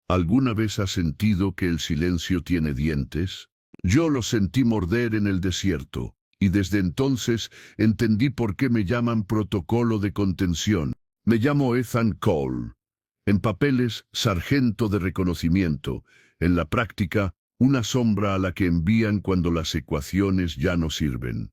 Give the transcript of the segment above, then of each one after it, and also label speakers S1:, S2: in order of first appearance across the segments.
S1: ¿Alguna vez has sentido que el silencio tiene dientes? Yo lo sentí morder en el desierto, y desde entonces entendí por qué me llaman protocolo de contención. Me llamo Ethan Cole. En papeles, sargento de reconocimiento. En la práctica, una sombra a la que envían cuando las ecuaciones ya no sirven.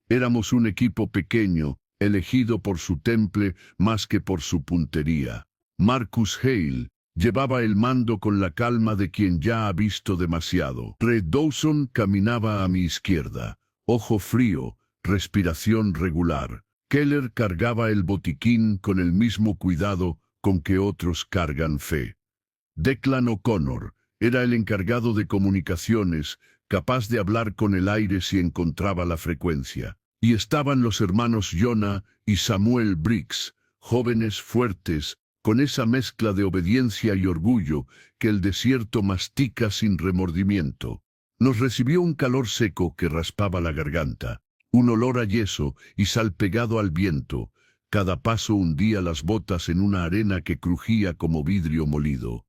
S1: Éramos un equipo pequeño, elegido por su temple más que por su puntería. Marcus Hale llevaba el mando con la calma de quien ya ha visto demasiado. Red Dawson caminaba a mi izquierda, ojo frío, respiración regular. Keller cargaba el botiquín con el mismo cuidado con que otros cargan fe. Declan O'Connor era el encargado de comunicaciones, capaz de hablar con el aire si encontraba la frecuencia. Y estaban los hermanos Jonah y Samuel Briggs, jóvenes fuertes, con esa mezcla de obediencia y orgullo que el desierto mastica sin remordimiento. Nos recibió un calor seco que raspaba la garganta, un olor a yeso y sal pegado al viento. Cada paso hundía las botas en una arena que crujía como vidrio molido.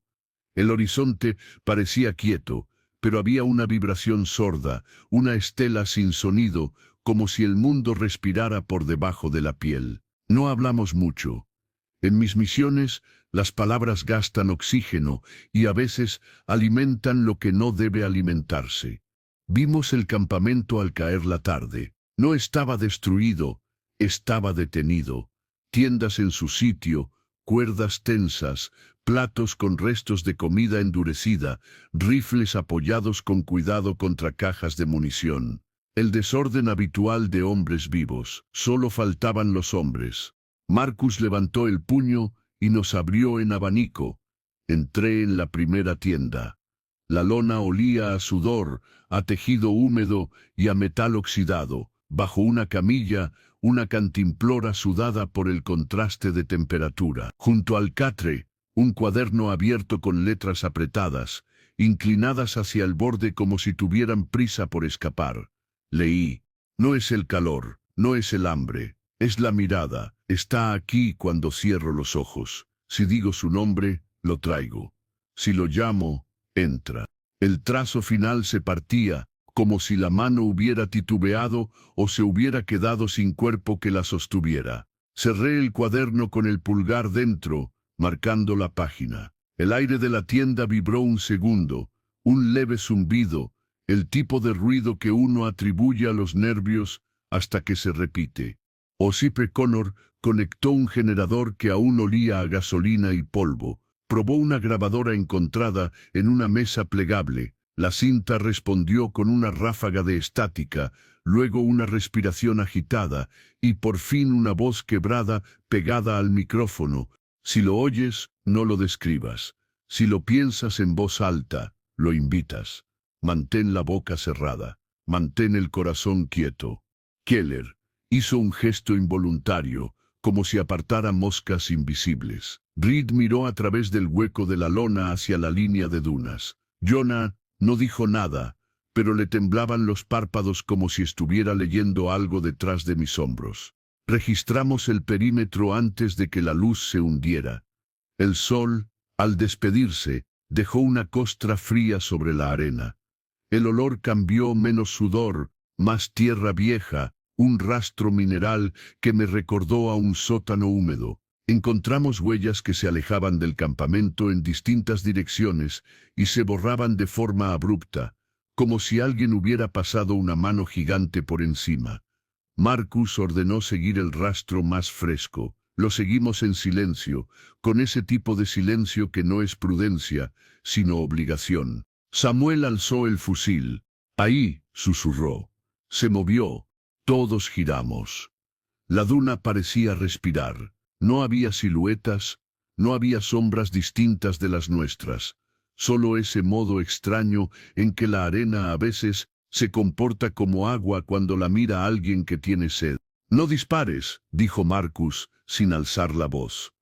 S1: El horizonte parecía quieto, pero había una vibración sorda, una estela sin sonido, como si el mundo respirara por debajo de la piel. No hablamos mucho. En mis misiones, las palabras gastan oxígeno y a veces alimentan lo que no debe alimentarse. Vimos el campamento al caer la tarde. No estaba destruido, estaba detenido. Tiendas en su sitio, cuerdas tensas, platos con restos de comida endurecida, rifles apoyados con cuidado contra cajas de munición. El desorden habitual de hombres vivos. Solo faltaban los hombres. Marcus levantó el puño y nos abrió en abanico. Entré en la primera tienda. La lona olía a sudor, a tejido húmedo y a metal oxidado. Bajo una camilla, una cantimplora sudada por el contraste de temperatura. Junto al catre, un cuaderno abierto con letras apretadas, inclinadas hacia el borde como si tuvieran prisa por escapar. Leí: no es el calor, no es el hambre, es la mirada. Está aquí cuando cierro los ojos. Si digo su nombre, lo traigo. Si lo llamo, entra. El trazo final se partía, como si la mano hubiera titubeado o se hubiera quedado sin cuerpo que la sostuviera. Cerré el cuaderno con el pulgar dentro, marcando la página. El aire de la tienda vibró un segundo, un leve zumbido, el tipo de ruido que uno atribuye a los nervios hasta que se repite. Osipe Connor conectó un generador que aún olía a gasolina y polvo. Probó una grabadora encontrada en una mesa plegable. La cinta respondió con una ráfaga de estática, luego una respiración agitada y por fin una voz quebrada pegada al micrófono. Si lo oyes, no lo describas. Si lo piensas en voz alta, lo invitas. Mantén la boca cerrada. Mantén el corazón quieto. Keller hizo un gesto involuntario, como si apartara moscas invisibles. Reed miró a través del hueco de la lona hacia la línea de dunas. Jonah no dijo nada, pero le temblaban los párpados como si estuviera leyendo algo detrás de mis hombros. Registramos el perímetro antes de que la luz se hundiera. El sol, al despedirse, dejó una costra fría sobre la arena. El olor cambió: menos sudor, más tierra vieja, un rastro mineral que me recordó a un sótano húmedo. Encontramos huellas que se alejaban del campamento en distintas direcciones y se borraban de forma abrupta, como si alguien hubiera pasado una mano gigante por encima. Marcus ordenó seguir el rastro más fresco. Lo seguimos en silencio, con ese tipo de silencio que no es prudencia, sino obligación. Samuel alzó el fusil. Ahí, susurró. Se movió. Todos giramos. La duna parecía respirar. No había siluetas, no había sombras distintas de las nuestras, solo ese modo extraño en que la arena a veces se comporta como agua cuando la mira alguien que tiene sed. No dispares, dijo Marcus, sin alzar la voz.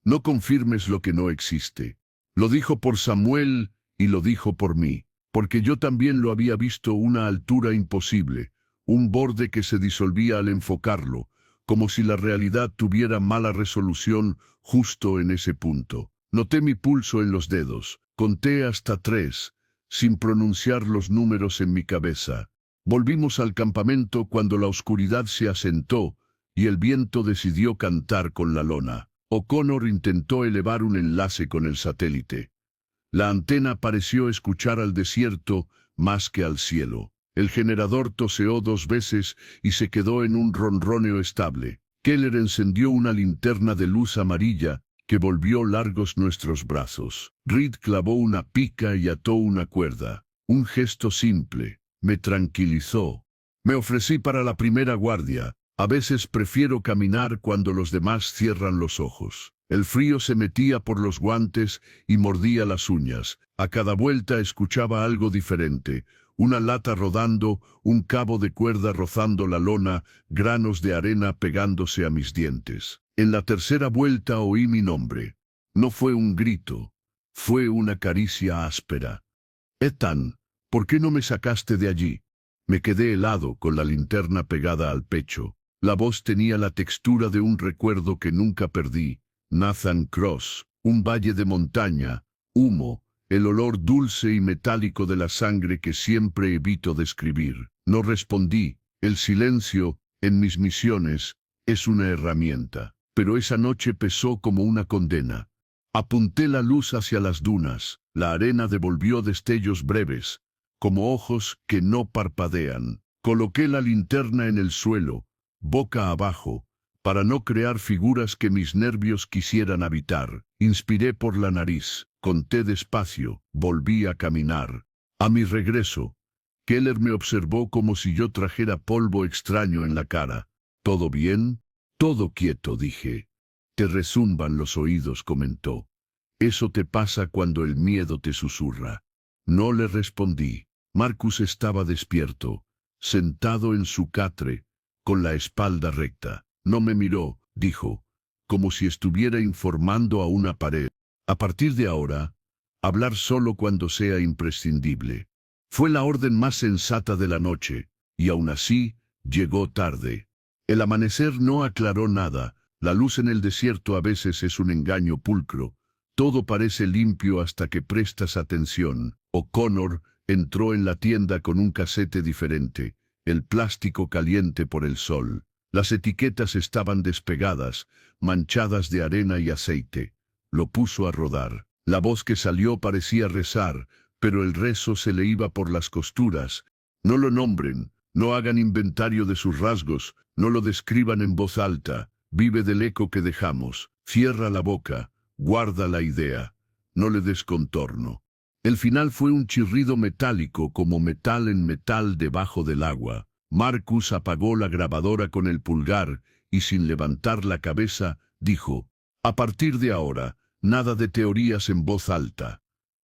S1: No confirmes lo que no existe. Lo dijo por Samuel y lo dijo por mí, porque yo también lo había visto: una altura imposible, un borde que se disolvía al enfocarlo, como si la realidad tuviera mala resolución justo en ese punto. Noté mi pulso en los dedos. Conté hasta 3, sin pronunciar los números en mi cabeza. Volvimos al campamento cuando la oscuridad se asentó y el viento decidió cantar con la lona. O'Connor intentó elevar un enlace con el satélite. La antena pareció escuchar al desierto más que al cielo. El generador toseó 2 veces y se quedó en un ronroneo estable. Keller encendió una linterna de luz amarilla que volvió largos nuestros brazos. Reed clavó una pica y ató una cuerda. Un gesto simple. Me tranquilizó. Me ofrecí para la primera guardia. A veces prefiero caminar cuando los demás cierran los ojos. El frío se metía por los guantes y mordía las uñas. A cada vuelta escuchaba algo diferente. Una lata rodando, un cabo de cuerda rozando la lona, granos de arena pegándose a mis dientes. En la tercera vuelta oí mi nombre. No fue un grito, fue una caricia áspera. Ethan, ¿por qué no me sacaste de allí? Me quedé helado con la linterna pegada al pecho. La voz tenía la textura de un recuerdo que nunca perdí. Nathan Cross, un valle de montaña, humo, el olor dulce y metálico de la sangre que siempre evito describir. No respondí. El silencio, en mis misiones, es una herramienta. Pero esa noche pesó como una condena. Apunté la luz hacia las dunas. La arena devolvió destellos breves, como ojos que no parpadean. Coloqué la linterna en el suelo, boca abajo, para no crear figuras que mis nervios quisieran habitar. Inspiré por la nariz, conté despacio, volví a caminar. A mi regreso, Keller me observó como si yo trajera polvo extraño en la cara. ¿Todo bien? Todo quieto, dije. Te rezumban los oídos, comentó. Eso te pasa cuando el miedo te susurra. No le respondí. Marcus estaba despierto, sentado en su catre, con la espalda recta. No me miró, dijo, como si estuviera informando a una pared. A partir de ahora, hablar solo cuando sea imprescindible. Fue la orden más sensata de la noche, y aún así, llegó tarde. El amanecer no aclaró nada. La luz en el desierto a veces es un engaño pulcro. Todo parece limpio hasta que prestas atención. O'Connor entró en la tienda con un casete diferente, el plástico caliente por el sol. Las etiquetas estaban despegadas, manchadas de arena y aceite. Lo puso a rodar. La voz que salió parecía rezar, pero el rezo se le iba por las costuras. No lo nombren, no hagan inventario de sus rasgos, no lo describan en voz alta. Vive del eco que dejamos. Cierra la boca, guarda la idea. No le des contorno. El final fue un chirrido metálico como metal en metal debajo del agua. Marcus apagó la grabadora con el pulgar y sin levantar la cabeza, dijo, a partir de ahora, nada de teorías en voz alta.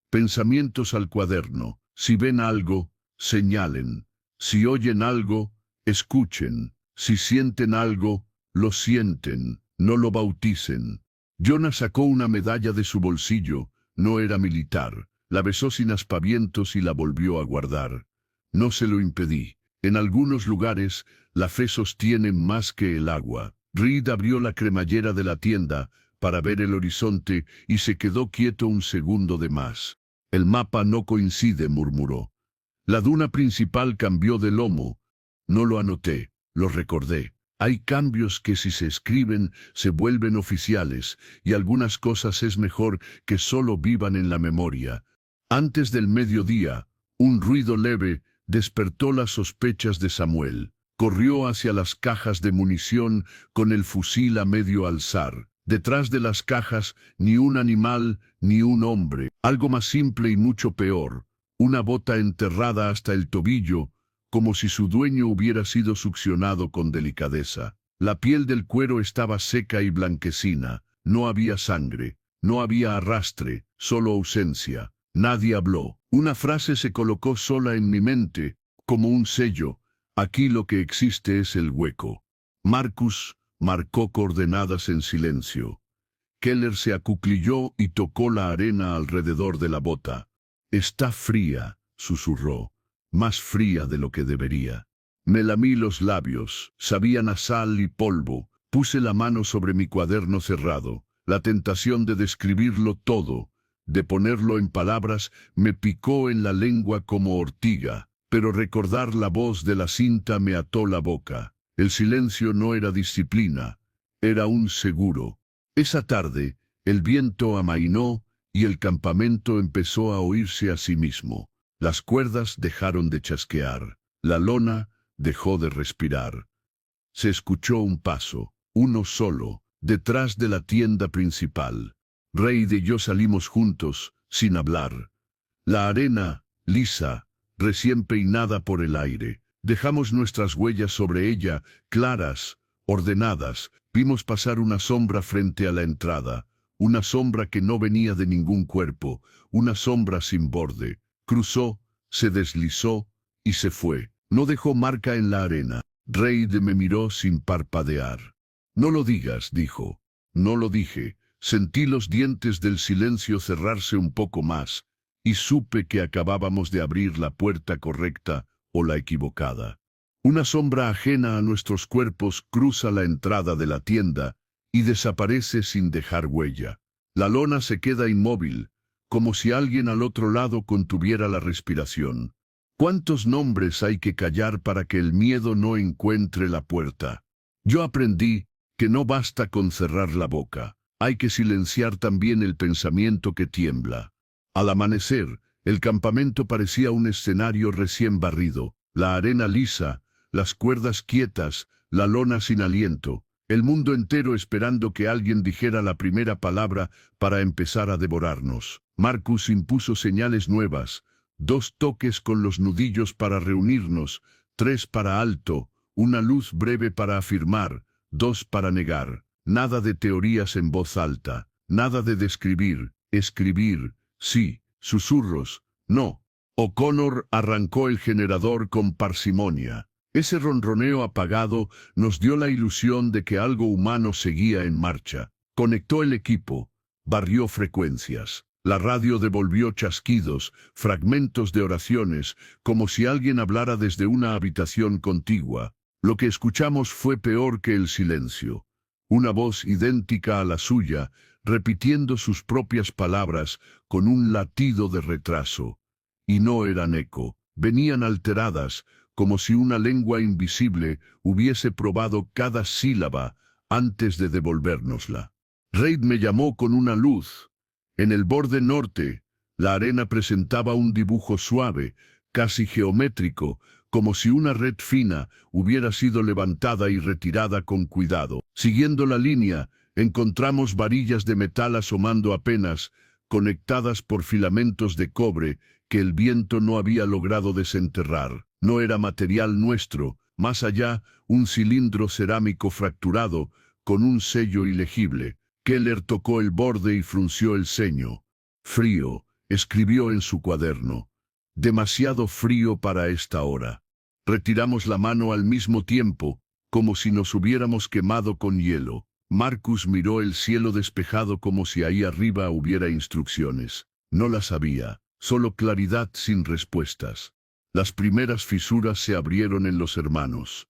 S1: Pensamientos al cuaderno. Si ven algo, señalen. Si oyen algo, escuchen. Si sienten algo, lo sienten. No lo bauticen. Jonah sacó una medalla de su bolsillo. No era militar. La besó sin aspavientos y la volvió a guardar. No se lo impedí. En algunos lugares, la fe sostiene más que el agua. Reed abrió la cremallera de la tienda para ver el horizonte y se quedó quieto un segundo de más. El mapa no coincide, murmuró. La duna principal cambió de lomo. No lo anoté, lo recordé. Hay cambios que si se escriben se vuelven oficiales y algunas cosas es mejor que solo vivan en la memoria. Antes del mediodía, un ruido leve despertó las sospechas de Samuel. Corrió hacia las cajas de munición con el fusil a medio alzar. Detrás de las cajas, ni un animal, ni un hombre. Algo más simple y mucho peor. Una bota enterrada hasta el tobillo, como si su dueño hubiera sido succionado con delicadeza. La piel del cuero estaba seca y blanquecina. No había sangre, no había arrastre, solo ausencia. Nadie habló. Una frase se colocó sola en mi mente, como un sello. Aquí lo que existe es el hueco. Marcus marcó coordenadas en silencio. Keller se acuclilló y tocó la arena alrededor de la bota. Está fría, susurró. Más fría de lo que debería. Me lamí los labios, sabían a sal y polvo. Puse la mano sobre mi cuaderno cerrado. La tentación de describirlo todo. De ponerlo en palabras, me picó en la lengua como ortiga, pero recordar la voz de la cinta me ató la boca. El silencio no era disciplina, era un seguro. Esa tarde, el viento amainó y el campamento empezó a oírse a sí mismo. Las cuerdas dejaron de chasquear, la lona dejó de respirar. Se escuchó un paso, uno solo, detrás de la tienda principal. Reid y yo salimos juntos, sin hablar. La arena, lisa, recién peinada por el aire. Dejamos nuestras huellas sobre ella, claras, ordenadas. Vimos pasar una sombra frente a la entrada. Una sombra que no venía de ningún cuerpo, una sombra sin borde. Cruzó, se deslizó y se fue. No dejó marca en la arena. Reid me miró sin parpadear. No lo digas, dijo. No lo dije. Sentí los dientes del silencio cerrarse un poco más, y supe que acabábamos de abrir la puerta correcta o la equivocada. Una sombra ajena a nuestros cuerpos cruza la entrada de la tienda y desaparece sin dejar huella. La lona se queda inmóvil, como si alguien al otro lado contuviera la respiración. ¿Cuántos nombres hay que callar para que el miedo no encuentre la puerta? Yo aprendí que no basta con cerrar la boca. Hay que silenciar también el pensamiento que tiembla. Al amanecer, el campamento parecía un escenario recién barrido, la arena lisa, las cuerdas quietas, la lona sin aliento, el mundo entero esperando que alguien dijera la primera palabra para empezar a devorarnos. Marcus impuso señales nuevas, 2 toques con los nudillos para reunirnos, 3 para alto, una luz breve para afirmar, 2 para negar. Nada de teorías en voz alta, nada de describir, escribir, sí, susurros, no. O'Connor arrancó el generador con parsimonia. Ese ronroneo apagado nos dio la ilusión de que algo humano seguía en marcha. Conectó el equipo, barrió frecuencias. La radio devolvió chasquidos, fragmentos de oraciones, como si alguien hablara desde una habitación contigua. Lo que escuchamos fue peor que el silencio. Una voz idéntica a la suya, repitiendo sus propias palabras con un latido de retraso. Y no eran eco, venían alteradas, como si una lengua invisible hubiese probado cada sílaba antes de devolvérnosla. Reid me llamó con una luz. En el borde norte, la arena presentaba un dibujo suave, casi geométrico, como si una red fina hubiera sido levantada y retirada con cuidado. Siguiendo la línea, encontramos varillas de metal asomando apenas, conectadas por filamentos de cobre que el viento no había logrado desenterrar. No era material nuestro, más allá, un cilindro cerámico fracturado, con un sello ilegible. Keller tocó el borde y frunció el ceño. Frío, escribió en su cuaderno. Demasiado frío para esta hora. Retiramos la mano al mismo tiempo, como si nos hubiéramos quemado con hielo. Marcus miró el cielo despejado como si ahí arriba hubiera instrucciones. No las había, solo claridad sin respuestas. Las primeras fisuras se abrieron en los hermanos.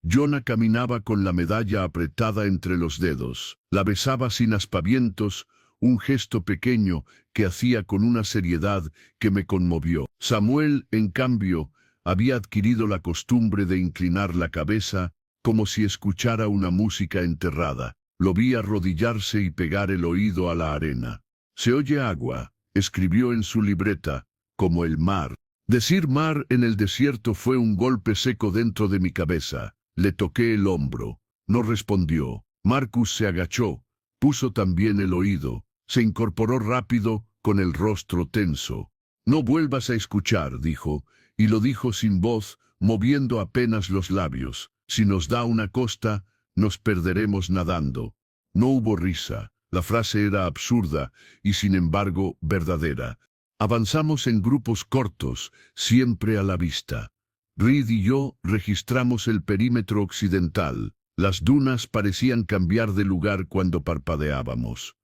S1: Jonah caminaba con la medalla apretada entre los dedos. La besaba sin aspavientos, un gesto pequeño que hacía con una seriedad que me conmovió. Samuel, en cambio, había adquirido la costumbre de inclinar la cabeza como si escuchara una música enterrada. Lo vi arrodillarse y pegar el oído a la arena. Se oye agua, escribió en su libreta, como el mar. Decir mar en el desierto fue un golpe seco dentro de mi cabeza. Le toqué el hombro. No respondió. Marcus se agachó, puso también el oído. Se incorporó rápido, con el rostro tenso. No vuelvas a escuchar, dijo, y lo dijo sin voz, moviendo apenas los labios. Si nos da una costa, nos perderemos nadando. No hubo risa. La frase era absurda y sin embargo verdadera. Avanzamos en grupos cortos, siempre a la vista. Reid y yo registramos el perímetro occidental. Las dunas parecían cambiar de lugar cuando parpadeábamos.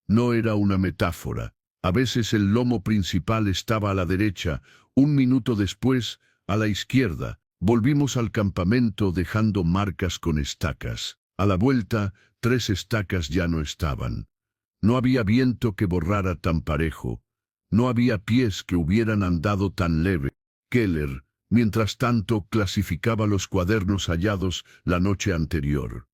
S1: No era una metáfora. A veces el lomo principal estaba a la derecha, un minuto después, a la izquierda. Volvimos al campamento dejando marcas con estacas. A la vuelta, 3 estacas ya no estaban. No había viento que borrara tan parejo. No había pies que hubieran andado tan leve. Keller, mientras tanto, clasificaba los cuadernos hallados la noche anterior.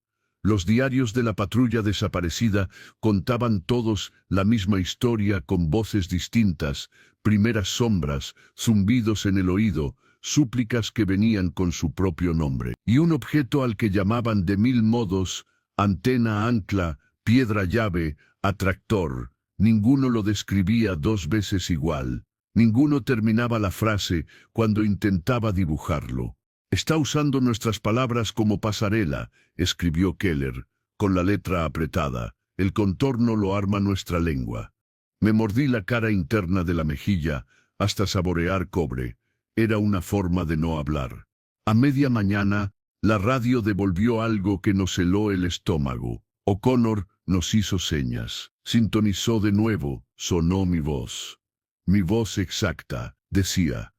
S1: Los diarios de la patrulla desaparecida contaban todos la misma historia con voces distintas, primeras sombras, zumbidos en el oído, súplicas que venían con su propio nombre. Y un objeto al que llamaban de mil modos: antena, ancla, piedra llave, atractor. Ninguno lo describía dos veces igual. Ninguno terminaba la frase cuando intentaba dibujarlo. «Está usando nuestras palabras como pasarela», escribió Keller, con la letra apretada. «El contorno lo arma nuestra lengua». Me mordí la cara interna de la mejilla hasta saborear cobre. Era una forma de no hablar. A media mañana, la radio devolvió algo que nos heló el estómago. O'Connor nos hizo señas. Sintonizó de nuevo. Sonó mi voz. Mi voz exacta, decía: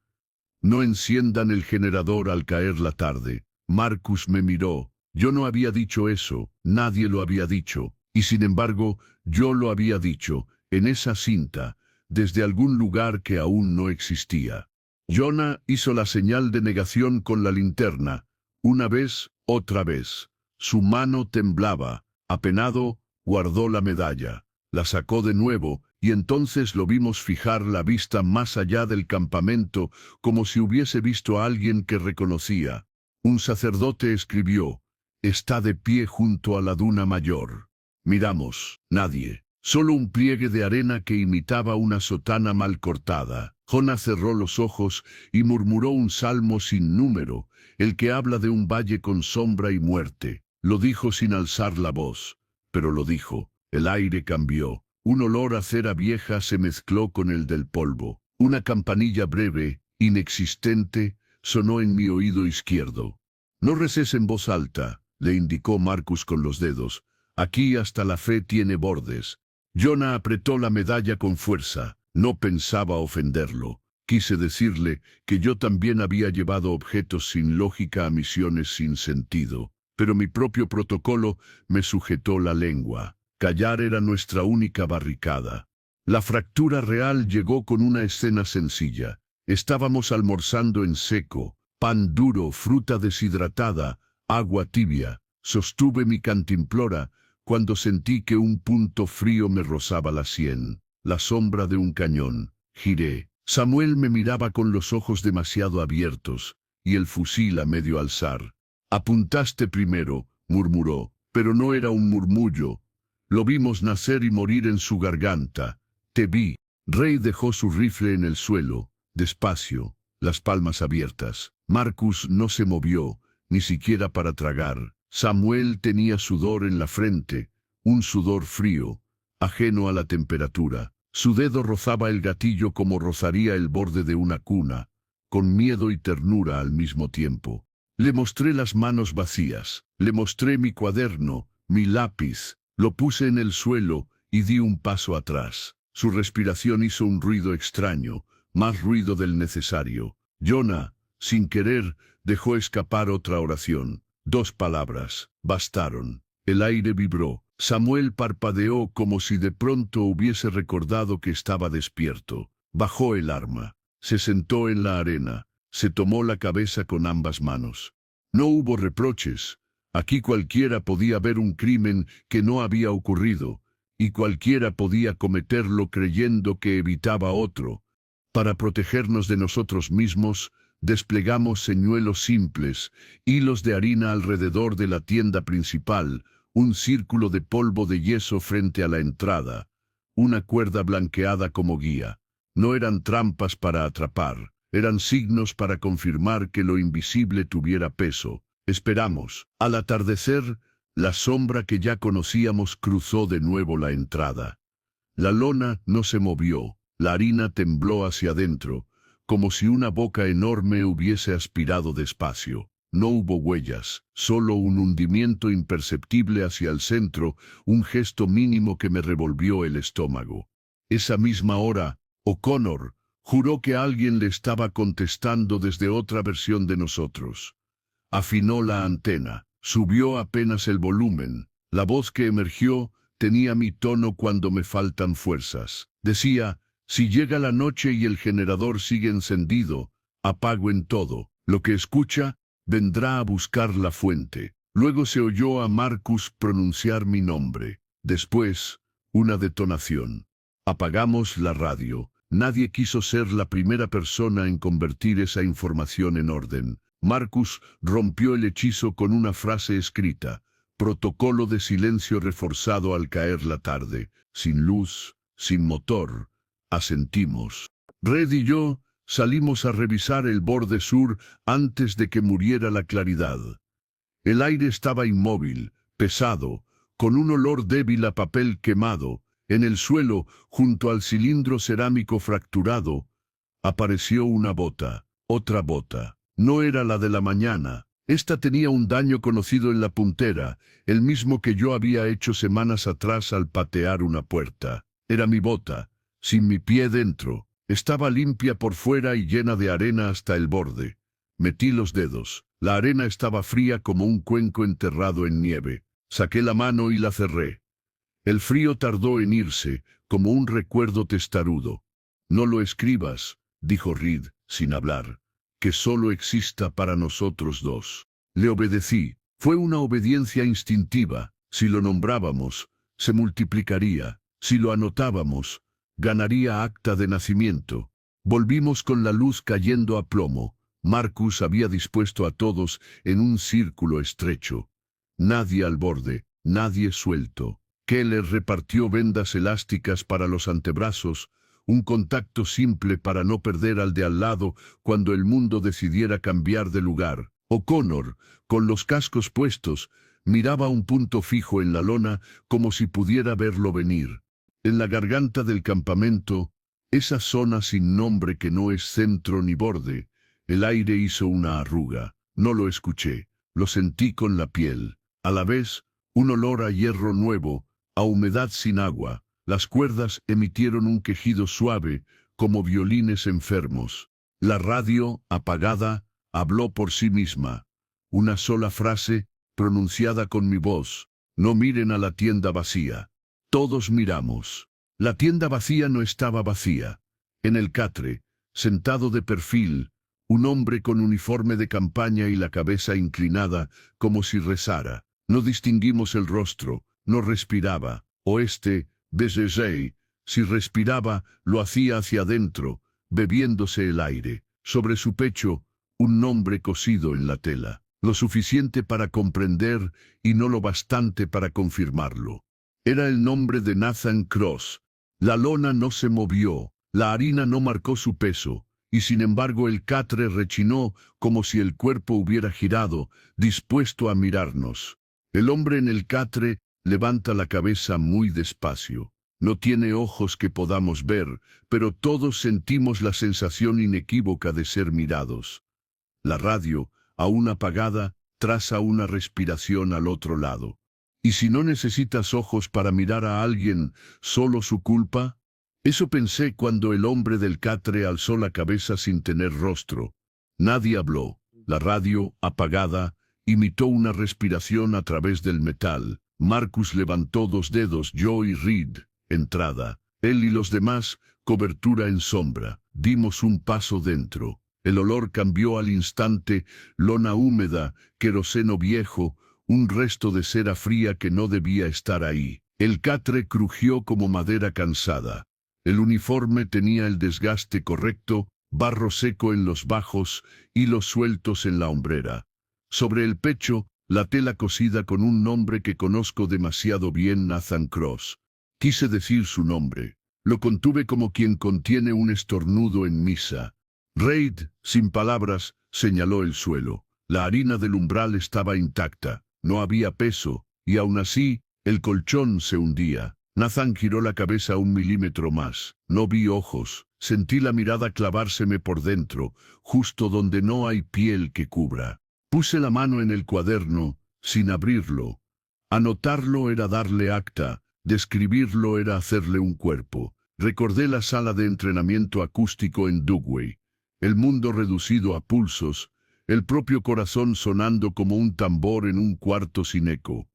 S1: «No enciendan el generador al caer la tarde». Marcus me miró. Yo no había dicho eso, nadie lo había dicho, y sin embargo, yo lo había dicho, en esa cinta, desde algún lugar que aún no existía. Jonah hizo la señal de negación con la linterna, una vez, otra vez. Su mano temblaba. Apenado, guardó la medalla, la sacó de nuevo, y entonces lo vimos fijar la vista más allá del campamento, como si hubiese visto a alguien que reconocía. Un sacerdote escribió: «Está de pie junto a la duna mayor». Miramos, nadie. Solo un pliegue de arena que imitaba una sotana mal cortada. Jonah cerró los ojos y murmuró un salmo sin número, el que habla de un valle con sombra y muerte. Lo dijo sin alzar la voz, pero lo dijo. El aire cambió. Un olor a cera vieja se mezcló con el del polvo. Una campanilla breve, inexistente, sonó en mi oído izquierdo. «No reces en voz alta», le indicó Marcus con los dedos. «Aquí hasta la fe tiene bordes». Jonah apretó la medalla con fuerza. No pensaba ofenderlo. Quise decirle que yo también había llevado objetos sin lógica a misiones sin sentido, pero mi propio protocolo me sujetó la lengua. Callar era nuestra única barricada. La fractura real llegó con una escena sencilla. Estábamos almorzando en seco, pan duro, fruta deshidratada, agua tibia. Sostuve mi cantimplora cuando sentí que un punto frío me rozaba la sien, la sombra de un cañón. Giré. Samuel me miraba con los ojos demasiado abiertos, y el fusil a medio alzar. «Apuntaste primero», murmuró, pero no era un murmullo. Lo vimos nacer y morir en su garganta. «Te vi». Ray dejó su rifle en el suelo, despacio, las palmas abiertas. Marcus no se movió, ni siquiera para tragar. Samuel tenía sudor en la frente, un sudor frío, ajeno a la temperatura. Su dedo rozaba el gatillo como rozaría el borde de una cuna, con miedo y ternura al mismo tiempo. Le mostré las manos vacías, le mostré mi cuaderno, mi lápiz, lo puse en el suelo y di un paso atrás. Su respiración hizo un ruido extraño, más ruido del necesario. Jonah, sin querer, dejó escapar otra oración. 2 palabras, bastaron. El aire vibró. Samuel parpadeó como si de pronto hubiese recordado que estaba despierto. Bajó el arma. Se sentó en la arena. Se tomó la cabeza con ambas manos. No hubo reproches. Aquí cualquiera podía ver un crimen que no había ocurrido, y cualquiera podía cometerlo creyendo que evitaba otro. Para protegernos de nosotros mismos, desplegamos señuelos simples, hilos de harina alrededor de la tienda principal, un círculo de polvo de yeso frente a la entrada, una cuerda blanqueada como guía. No eran trampas para atrapar, eran signos para confirmar que lo invisible tuviera peso. Esperamos. Al atardecer, la sombra que ya conocíamos cruzó de nuevo la entrada. La lona no se movió, la harina tembló hacia adentro, como si una boca enorme hubiese aspirado despacio. No hubo huellas, solo un hundimiento imperceptible hacia el centro, un gesto mínimo que me revolvió el estómago. Esa misma hora, O'Connor juró que alguien le estaba contestando desde otra versión de nosotros. Afinó la antena, subió apenas el volumen. La voz que emergió tenía mi tono cuando me faltan fuerzas. Decía, si llega la noche y el generador sigue encendido, apago en todo. Lo que escucha, vendrá a buscar la fuente. Luego se oyó a Marcus pronunciar mi nombre. Después, una detonación. Apagamos la radio. Nadie quiso ser la primera persona en convertir esa información en orden. Marcus rompió el hechizo con una frase escrita. Protocolo de silencio reforzado al caer la tarde. Sin luz, sin motor. Asentimos. Red y yo salimos a revisar el borde sur antes de que muriera la claridad. El aire estaba inmóvil, pesado, con un olor débil a papel quemado. En el suelo, junto al cilindro cerámico fracturado, apareció una bota, otra bota. No era la de la mañana. Esta tenía un daño conocido en la puntera, el mismo que yo había hecho semanas atrás al patear una puerta. Era mi bota, sin mi pie dentro. Estaba limpia por fuera y llena de arena hasta el borde. Metí los dedos. La arena estaba fría como un cuenco enterrado en nieve. Saqué la mano y la cerré. El frío tardó en irse, como un recuerdo testarudo. No lo escribas, dijo Reed, sin hablar, que solo exista para nosotros dos. Le obedecí. Fue una obediencia instintiva. Si lo nombrábamos, se multiplicaría. Si lo anotábamos, ganaría acta de nacimiento. Volvimos con la luz cayendo a plomo. Marcus había dispuesto a todos en un círculo estrecho. Nadie al borde, nadie suelto. Keller repartió vendas elásticas para los antebrazos, un contacto simple para no perder al de al lado cuando el mundo decidiera cambiar de lugar. O'Connor, con los cascos puestos, miraba un punto fijo en la lona como si pudiera verlo venir. En la garganta del campamento, esa zona sin nombre que no es centro ni borde, el aire hizo una arruga. No lo escuché, lo sentí con la piel. A la vez, un olor a hierro nuevo, a humedad sin agua. Las cuerdas emitieron un quejido suave, como violines enfermos. La radio, apagada, habló por sí misma. Una sola frase, pronunciada con mi voz. No miren a la tienda vacía. Todos miramos. La tienda vacía no estaba vacía. En el catre, sentado de perfil, un hombre con uniforme de campaña y la cabeza inclinada, como si rezara. No distinguimos el rostro, no respiraba. Desde si respiraba, lo hacía hacia adentro, bebiéndose el aire. Sobre su pecho, un nombre cosido en la tela. Lo suficiente para comprender y no lo bastante para confirmarlo. Era el nombre de Nathan Cross. La lona no se movió, la harina no marcó su peso, y sin embargo el catre rechinó como si el cuerpo hubiera girado, dispuesto a mirarnos. El hombre en el catre levanta la cabeza muy despacio. No tiene ojos que podamos ver, pero todos sentimos la sensación inequívoca de ser mirados. La radio, aún apagada, traza una respiración al otro lado. ¿Y si no necesitas ojos para mirar a alguien, solo su culpa? Eso pensé cuando el hombre del catre alzó la cabeza sin tener rostro. Nadie habló. La radio, apagada, imitó una respiración a través del metal. Marcus levantó 2 dedos, yo y Reed, entrada. Él y los demás, cobertura en sombra. Dimos un paso dentro. El olor cambió al instante, lona húmeda, queroseno viejo, un resto de cera fría que no debía estar ahí. El catre crujió como madera cansada. El uniforme tenía el desgaste correcto, barro seco en los bajos, hilos sueltos en la hombrera. Sobre el pecho, la tela cosida con un nombre que conozco demasiado bien, Nathan Cross. Quise decir su nombre. Lo contuve como quien contiene un estornudo en misa. Reid, sin palabras, señaló el suelo. La harina del umbral estaba intacta. No había peso, y aún así, el colchón se hundía. Nathan giró la cabeza 1 milímetro más. No vi ojos. Sentí la mirada clavárseme por dentro, justo donde no hay piel que cubra. Puse la mano en el cuaderno, sin abrirlo. Anotarlo era darle acta, describirlo era hacerle un cuerpo. Recordé la sala de entrenamiento acústico en Dugway. El mundo reducido a pulsos, el propio corazón sonando como un tambor en un cuarto sin eco.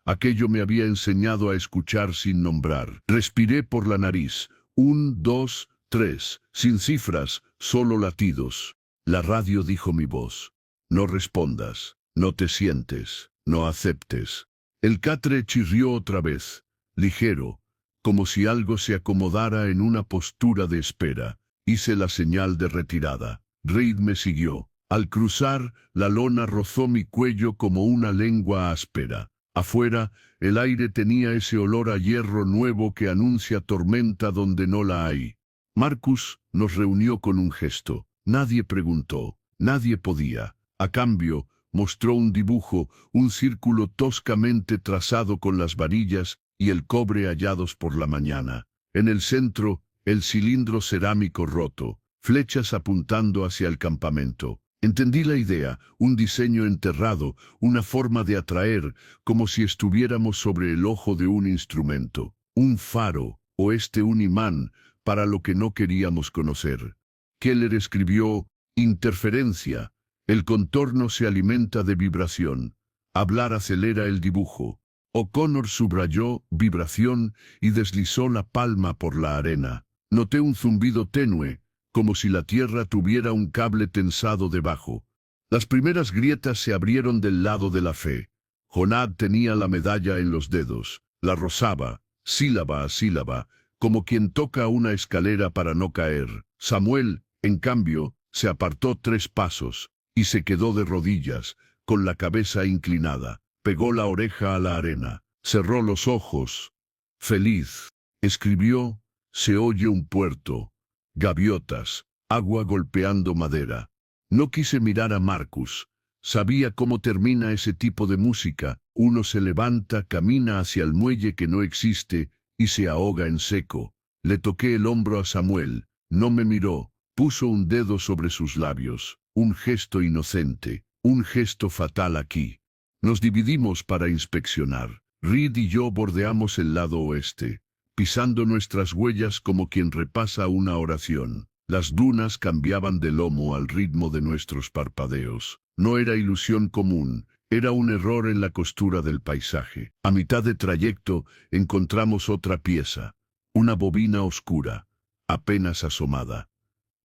S1: Aquello me había enseñado a escuchar sin nombrar. Respiré por la nariz. 1, 2, 3. Sin cifras, solo latidos. La radio dijo mi voz. No respondas, no te sientes, no aceptes. El catre chirrió otra vez, ligero, como si algo se acomodara en una postura de espera. Hice la señal de retirada. Reid me siguió. Al cruzar, la lona rozó mi cuello como una lengua áspera. Afuera, el aire tenía ese olor a hierro nuevo que anuncia tormenta donde no la hay. Marcus nos reunió con un gesto. Nadie preguntó, nadie podía. A cambio, mostró un dibujo, un círculo toscamente trazado con las varillas y el cobre hallados por la mañana. En el centro, el cilindro cerámico roto, flechas apuntando hacia el campamento. Entendí la idea, un diseño enterrado, una forma de atraer, como si estuviéramos sobre el ojo de un instrumento, un faro, o un imán, para lo que no queríamos conocer. Keller escribió, interferencia. El contorno se alimenta de vibración. Hablar acelera el dibujo. O'Connor subrayó vibración y deslizó la palma por la arena. Noté un zumbido tenue, como si la tierra tuviera un cable tensado debajo. Las primeras grietas se abrieron del lado de la fe. Jonad tenía la medalla en los dedos, la rozaba, sílaba a sílaba, como quien toca una escalera para no caer. Samuel, en cambio, se apartó 3 pasos, y se quedó de rodillas, con la cabeza inclinada. Pegó la oreja a la arena, cerró los ojos. Feliz. Escribió, se oye un puerto. Gaviotas, agua golpeando madera. No quise mirar a Marcus. Sabía cómo termina ese tipo de música. Uno se levanta, camina hacia el muelle que no existe y se ahoga en seco. Le toqué el hombro a Samuel. No me miró. Puso un dedo sobre sus labios. Un gesto inocente. Un gesto fatal aquí. Nos dividimos para inspeccionar. Reid y yo bordeamos el lado oeste, pisando nuestras huellas como quien repasa una oración. Las dunas cambiaban de lomo al ritmo de nuestros parpadeos. No era ilusión común, era un error en la costura del paisaje. A mitad de trayecto encontramos otra pieza, una bobina oscura, apenas asomada.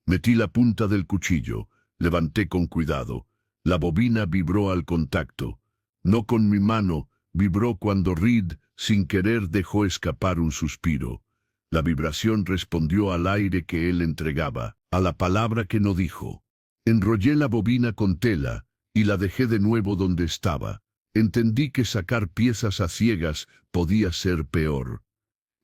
S1: Metí la punta del cuchillo, levanté con cuidado. La bobina vibró al contacto. No con mi mano, vibró cuando Reid, sin querer, dejó escapar un suspiro. La vibración respondió al aire que él entregaba, a la palabra que no dijo. Enrollé la bobina con tela y la dejé de nuevo donde estaba. Entendí que sacar piezas a ciegas podía ser peor.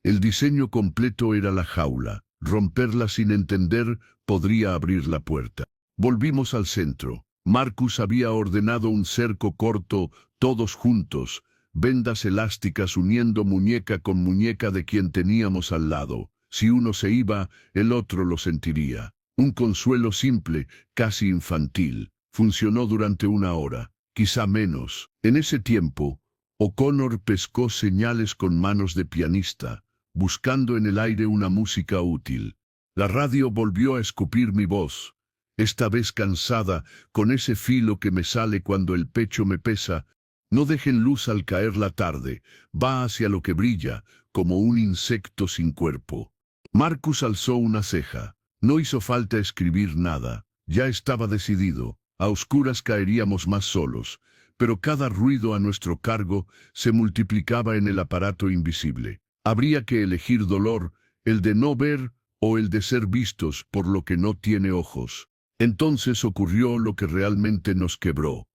S1: El diseño completo era la jaula. Romperla sin entender podría abrir la puerta. Volvimos al centro. Marcus había ordenado un cerco corto, todos juntos, vendas elásticas uniendo muñeca con muñeca de quien teníamos al lado. Si uno se iba, el otro lo sentiría. Un consuelo simple, casi infantil. Funcionó durante 1 hora, quizá menos. En ese tiempo, O'Connor pescó señales con manos de pianista, buscando en el aire una música útil. La radio volvió a escupir mi voz. Esta vez cansada, con ese filo que me sale cuando el pecho me pesa. No dejen luz al caer la tarde, va hacia lo que brilla, como un insecto sin cuerpo. Marcus alzó una ceja. No hizo falta escribir nada, ya estaba decidido. A oscuras caeríamos más solos, pero cada ruido a nuestro cargo se multiplicaba en el aparato invisible. Habría que elegir dolor, el de no ver o el de ser vistos por lo que no tiene ojos. Entonces ocurrió lo que realmente nos quebró.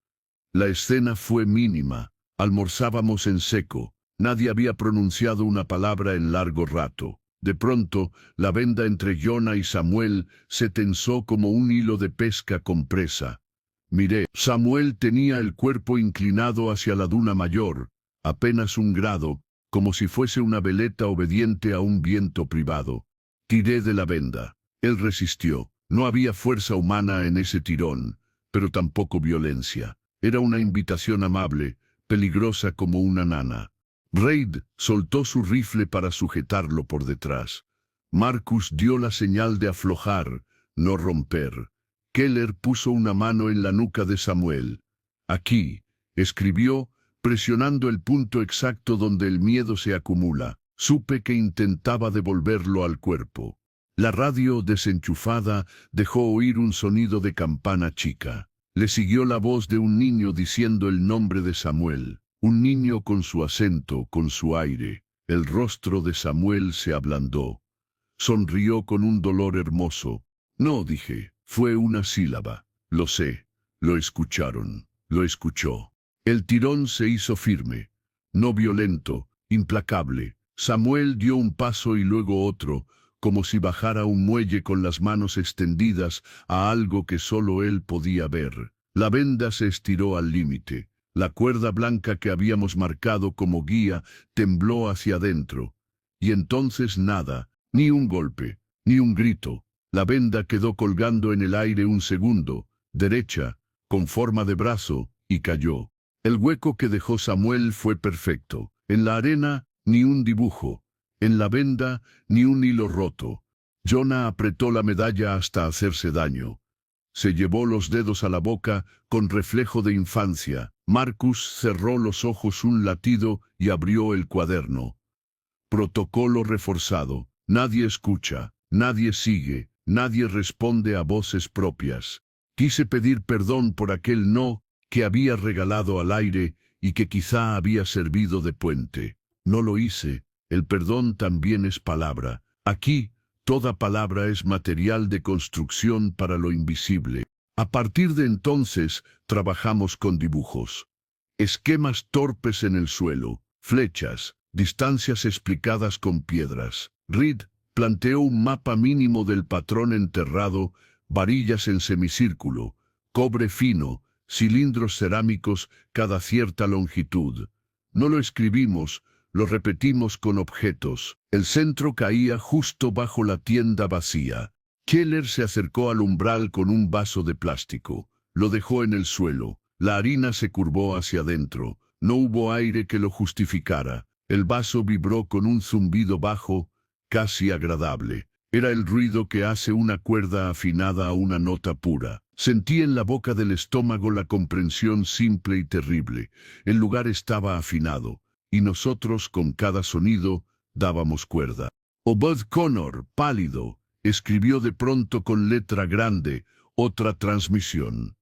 S1: La escena fue mínima. Almorzábamos en seco. Nadie había pronunciado una palabra en largo rato. De pronto, la venda entre Jonah y Samuel se tensó como un hilo de pesca con presa. Miré. Samuel tenía el cuerpo inclinado hacia la duna mayor, apenas 1 grado, como si fuese una veleta obediente a un viento privado. Tiré de la venda. Él resistió. No había fuerza humana en ese tirón, pero tampoco violencia. Era una invitación amable, peligrosa como una nana. Reid soltó su rifle para sujetarlo por detrás. Marcus dio la señal de aflojar, no romper. Keller puso una mano en la nuca de Samuel. Aquí, escribió, presionando el punto exacto donde el miedo se acumula. Supe que intentaba devolverlo al cuerpo. La radio, desenchufada, dejó oír un sonido de campana chica. Le siguió la voz de un niño diciendo el nombre de Samuel. Un niño con su acento, con su aire. El rostro de Samuel se ablandó. Sonrió con un dolor hermoso. No, dije, fue una sílaba. Lo sé. Lo escucharon. Lo escuchó. El tirón se hizo firme. No violento, implacable. Samuel dio un paso y luego otro, como si bajara un muelle con las manos extendidas a algo que solo él podía ver. La venda se estiró al límite. La cuerda blanca que habíamos marcado como guía tembló hacia adentro. Y entonces nada, ni un golpe, ni un grito. La venda quedó colgando en el aire un segundo, derecha, con forma de brazo, y cayó. El hueco que dejó Samuel fue perfecto. En la arena, ni un dibujo. En la venda, ni un hilo roto. Jonah apretó la medalla hasta hacerse daño. Se llevó los dedos a la boca con reflejo de infancia. Marcus cerró los ojos un latido y abrió el cuaderno. Protocolo reforzado. Nadie escucha, nadie sigue, nadie responde a voces propias. Quise pedir perdón por aquel no que había regalado al aire y que quizá había servido de puente. No lo hice. El perdón también es palabra. Aquí, toda palabra es material de construcción para lo invisible. A partir de entonces, trabajamos con dibujos. Esquemas torpes en el suelo, flechas, distancias explicadas con piedras. Reed planteó un mapa mínimo del patrón enterrado, varillas en semicírculo, cobre fino, cilindros cerámicos cada cierta longitud. No lo escribimos, lo repetimos con objetos. El centro caía justo bajo la tienda vacía. Keller se acercó al umbral con un vaso de plástico. Lo dejó en el suelo. La harina se curvó hacia adentro. No hubo aire que lo justificara. El vaso vibró con un zumbido bajo, casi agradable. Era el ruido que hace una cuerda afinada a una nota pura. Sentí en la boca del estómago la comprensión simple y terrible. El lugar estaba afinado, y nosotros, con cada sonido, dábamos cuerda. Obed Connor, pálido, escribió de pronto con letra grande, otra transmisión.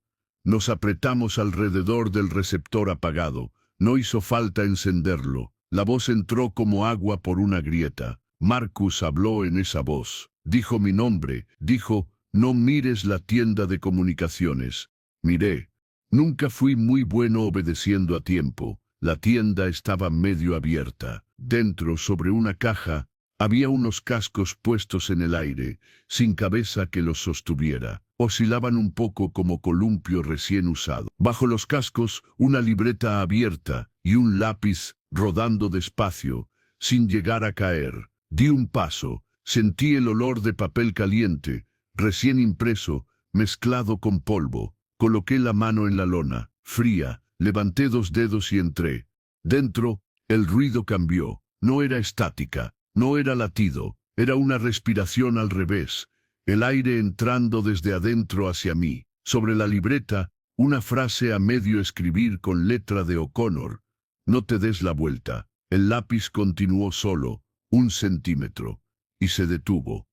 S1: Nos apretamos alrededor del receptor apagado. No hizo falta encenderlo. La voz entró como agua por una grieta. Marcus habló en esa voz. Dijo mi nombre. Dijo, no mires la tienda de comunicaciones. Miré. Nunca fui muy bueno obedeciendo a tiempo. La tienda estaba medio abierta. Dentro, sobre una caja, había unos cascos puestos en el aire, sin cabeza que los sostuviera. Oscilaban un poco como columpio recién usado. Bajo los cascos, una libreta abierta y un lápiz rodando despacio, sin llegar a caer. Di un paso, sentí el olor de papel caliente, recién impreso, mezclado con polvo. Coloqué la mano en la lona, fría, levanté 2 dedos y entré. Dentro, el ruido cambió. No era estática, no era latido, era una respiración al revés. El aire entrando desde adentro hacia mí. Sobre la libreta, una frase a medio escribir con letra de O'Connor. No te des la vuelta. El lápiz continuó solo, 1 centímetro, y se detuvo.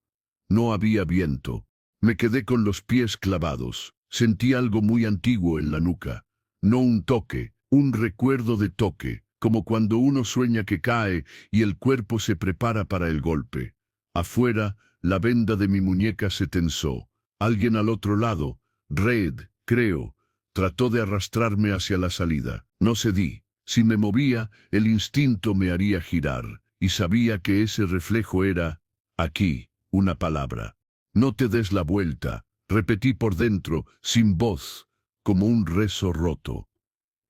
S1: No había viento. Me quedé con los pies clavados. Sentí algo muy antiguo en la nuca. No un toque, un recuerdo de toque, como cuando uno sueña que cae y el cuerpo se prepara para el golpe. Afuera, la venda de mi muñeca se tensó. Alguien al otro lado, Reed, creo, trató de arrastrarme hacia la salida. No cedí. Si me movía, el instinto me haría girar, y sabía que ese reflejo era, aquí, una palabra. No te des la vuelta, repetí por dentro, sin voz, como un rezo roto.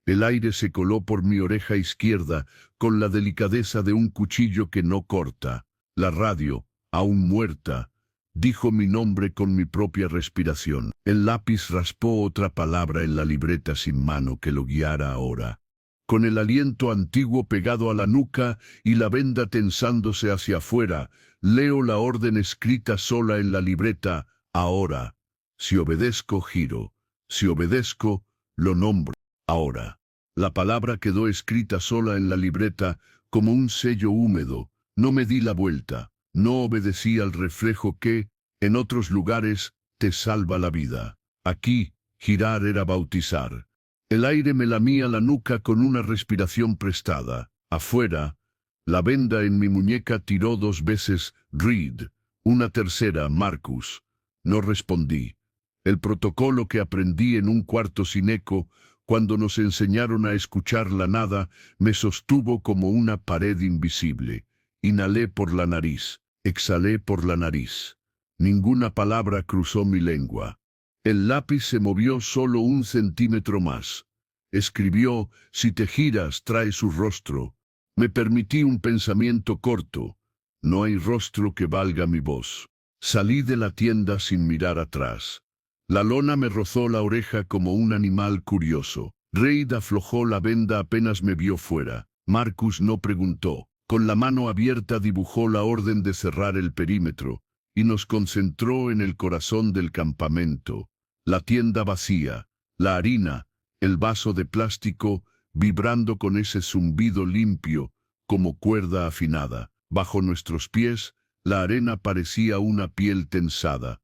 S1: El aire se coló por mi oreja izquierda con la delicadeza de un cuchillo que no corta. La radio, aún muerta, dijo mi nombre con mi propia respiración. El lápiz raspó otra palabra en la libreta sin mano que lo guiara ahora. Con el aliento antiguo pegado a la nuca y la venda tensándose hacia afuera, leo la orden escrita sola en la libreta, ahora. Si obedezco, giro. Si obedezco, lo nombro. Ahora. La palabra quedó escrita sola en la libreta como un sello húmedo. No me di la vuelta. No obedecí al reflejo que, en otros lugares, te salva la vida. Aquí, girar era bautizar. El aire me lamía la nuca con una respiración prestada. Afuera, la venda en mi muñeca tiró 2 veces Reed, una tercera Marcus. No respondí. El protocolo que aprendí en un cuarto sin eco, cuando nos enseñaron a escuchar la nada, me sostuvo como una pared invisible. Inhalé por la nariz, exhalé por la nariz. Ninguna palabra cruzó mi lengua. El lápiz se movió solo 1 centímetro más. Escribió, si te giras, trae su rostro. Me permití un pensamiento corto. No hay rostro que valga mi voz. Salí de la tienda sin mirar atrás. La lona me rozó la oreja como un animal curioso. Reid aflojó la venda apenas me vio fuera. Marcus no preguntó. Con la mano abierta dibujó la orden de cerrar el perímetro, y nos concentró en el corazón del campamento. La tienda vacía, la harina, el vaso de plástico, vibrando con ese zumbido limpio, como cuerda afinada. Bajo nuestros pies, la arena parecía una piel tensada.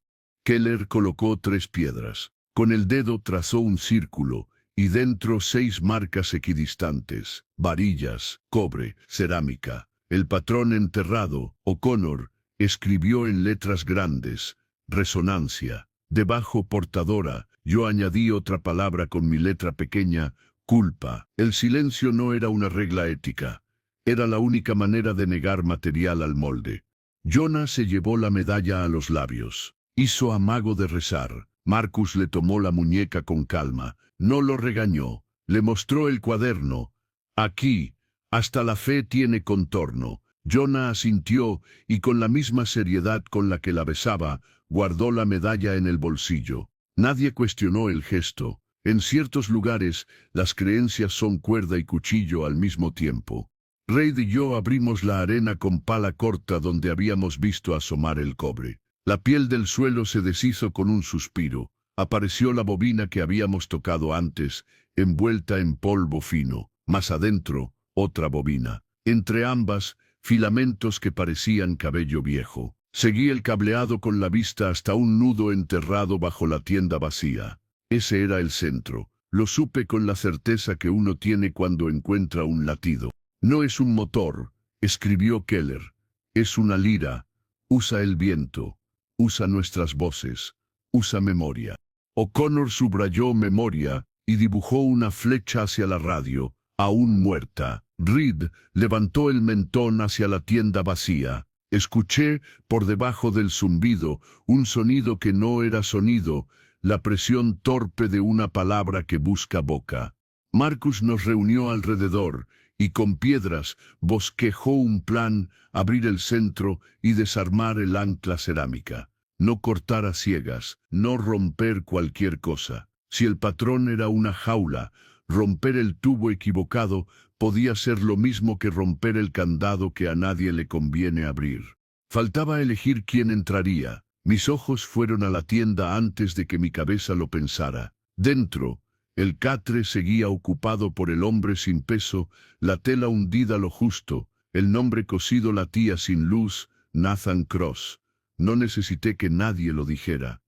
S1: Keller colocó 3 piedras. Con el dedo trazó un círculo, y dentro 6 marcas equidistantes, varillas, cobre, cerámica. El patrón enterrado, O'Connor, escribió en letras grandes, resonancia. Debajo portadora, yo añadí otra palabra con mi letra pequeña, culpa. El silencio no era una regla ética. Era la única manera de negar material al molde. Jonah se llevó la medalla a los labios. Hizo amago de rezar. Marcus le tomó la muñeca con calma. No lo regañó. Le mostró el cuaderno. Aquí, hasta la fe tiene contorno. Jonah asintió y con la misma seriedad con la que la besaba, guardó la medalla en el bolsillo. Nadie cuestionó el gesto. En ciertos lugares, las creencias son cuerda y cuchillo al mismo tiempo. Reid y yo abrimos la arena con pala corta donde habíamos visto asomar el cobre. La piel del suelo se deshizo con un suspiro. Apareció la bobina que habíamos tocado antes, envuelta en polvo fino. Más adentro, otra bobina. Entre ambas, filamentos que parecían cabello viejo. Seguí el cableado con la vista hasta un nudo enterrado bajo la tienda vacía. Ese era el centro. Lo supe con la certeza que uno tiene cuando encuentra un latido. No es un motor, escribió Keller. Es una lira. Usa el viento. Usa nuestras voces. Usa memoria. O'Connor subrayó memoria y dibujó una flecha hacia la radio, aún muerta. Reed levantó el mentón hacia la tienda vacía. Escuché, por debajo del zumbido, un sonido que no era sonido, la presión torpe de una palabra que busca boca. Marcus nos reunió alrededor, y con piedras bosquejó un plan, abrir el centro y desarmar el ancla cerámica. No cortar a ciegas, no romper cualquier cosa. Si el patrón era una jaula, romper el tubo equivocado podía ser lo mismo que romper el candado que a nadie le conviene abrir. Faltaba elegir quién entraría. Mis ojos fueron a la tienda antes de que mi cabeza lo pensara. Dentro, el catre seguía ocupado por el hombre sin peso, la tela hundida lo justo, el nombre cosido latía sin luz, Nathan Cross. No necesité que nadie lo dijera.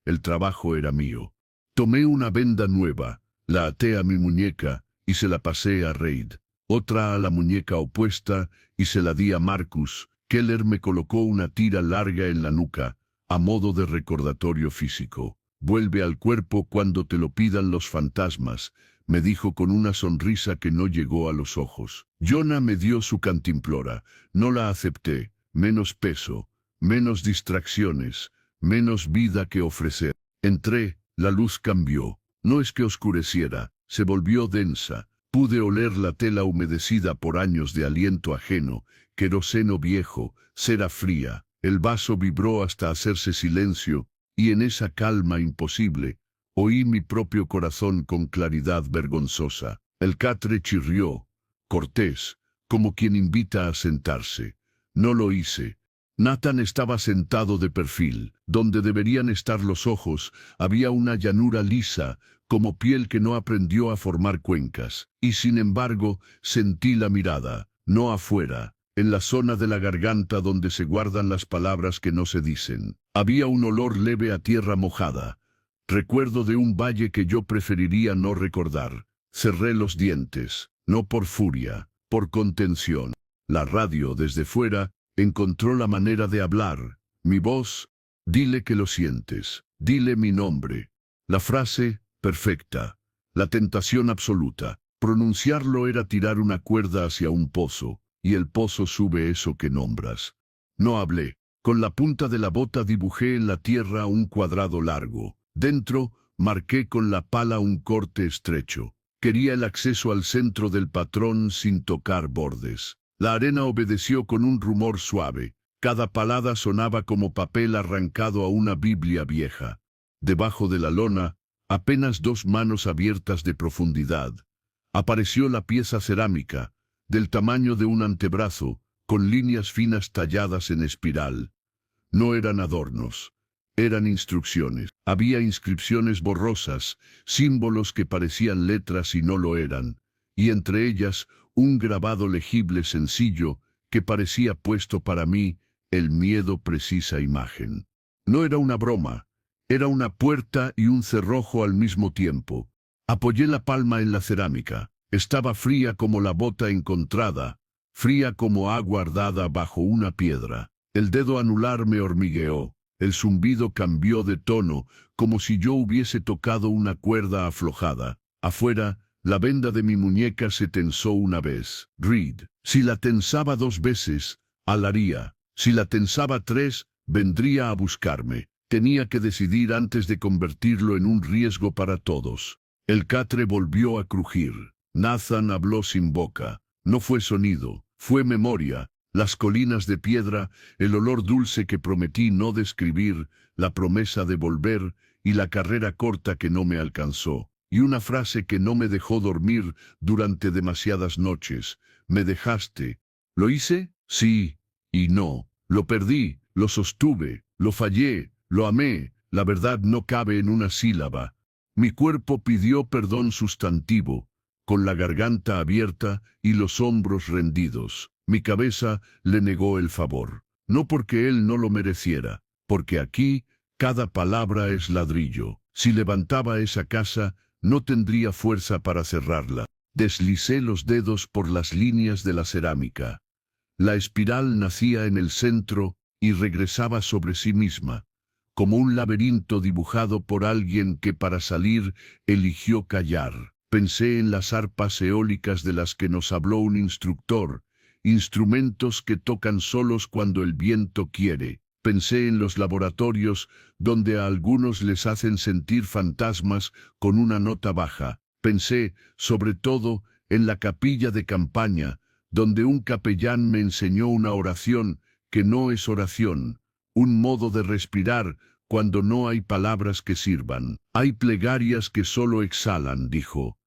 S1: El trabajo era mío. Tomé una venda nueva, la até a mi muñeca y se la pasé a Reid. Otra a la muñeca opuesta y se la di a Marcus. Keller me colocó una tira larga en la nuca, a modo de recordatorio físico. Vuelve al cuerpo cuando te lo pidan los fantasmas, me dijo con una sonrisa que no llegó a los ojos. Jonah me dio su cantimplora. No la acepté. Menos peso, menos distracciones, menos vida que ofrecer. Entré, la luz cambió. No es que oscureciera, se volvió densa. Pude oler la tela humedecida por años de aliento ajeno, queroseno viejo, cera fría. El vaso vibró hasta hacerse silencio, y en esa calma imposible, oí mi propio corazón con claridad vergonzosa. El catre chirrió, cortés, como quien invita a sentarse. No lo hice. Nathan estaba sentado de perfil. Donde deberían estar los ojos, había una llanura lisa, como piel que no aprendió a formar cuencas. Y sin embargo, sentí la mirada, no afuera, en la zona de la garganta donde se guardan las palabras que no se dicen. Había un olor leve a tierra mojada, recuerdo de un valle que yo preferiría no recordar. Cerré los dientes, no por furia, por contención. La radio, desde fuera, encontró la manera de hablar. Mi voz, dile que lo sientes, dile mi nombre. La frase, perfecta. La tentación absoluta. Pronunciarlo era tirar una cuerda hacia un pozo, y el pozo sube eso que nombras. No hablé. Con la punta de la bota dibujé en la tierra un cuadrado largo. Dentro, marqué con la pala un corte estrecho. Quería el acceso al centro del patrón sin tocar bordes. La arena obedeció con un rumor suave. Cada palada sonaba como papel arrancado a una Biblia vieja. Debajo de la lona, apenas 2 manos abiertas de profundidad, apareció la pieza cerámica, del tamaño de un antebrazo, con líneas finas talladas en espiral. No eran adornos, eran instrucciones. Había inscripciones borrosas, símbolos que parecían letras y no lo eran, y entre ellas un grabado legible sencillo que parecía puesto para mí, el miedo precisa imagen. No era una broma, era una puerta y un cerrojo al mismo tiempo. Apoyé la palma en la cerámica. Estaba fría como la bota encontrada, fría como agua guardada bajo una piedra. El dedo anular me hormigueó. El zumbido cambió de tono, como si yo hubiese tocado una cuerda aflojada. Afuera, la venda de mi muñeca se tensó una vez. Reed. Si la tensaba 2 veces, alaría. Si la tensaba 3, vendría a buscarme. Tenía que decidir antes de convertirlo en un riesgo para todos. El catre volvió a crujir. Nathan habló sin boca. No fue sonido, fue memoria. Las colinas de piedra, el olor dulce que prometí no describir, la promesa de volver y la carrera corta que no me alcanzó. Y una frase que no me dejó dormir durante demasiadas noches. Me dejaste. ¿Lo hice? Sí y no. Lo perdí, lo sostuve, lo fallé, lo amé. La verdad no cabe en una sílaba. Mi cuerpo pidió perdón sustantivo, con la garganta abierta y los hombros rendidos. Mi cabeza le negó el favor. No porque él no lo mereciera, porque aquí cada palabra es ladrillo. Si levantaba esa casa, no tendría fuerza para cerrarla. Deslicé los dedos por las líneas de la cerámica. La espiral nacía en el centro y regresaba sobre sí misma, como un laberinto dibujado por alguien que para salir eligió callar. Pensé en las arpas eólicas de las que nos habló un instructor, instrumentos que tocan solos cuando el viento quiere. Pensé en los laboratorios donde a algunos les hacen sentir fantasmas con una nota baja. Pensé, sobre todo, en la capilla de campaña, donde un capellán me enseñó una oración que no es oración, un modo de respirar cuando no hay palabras que sirvan. Hay plegarias que solo exhalan, dijo.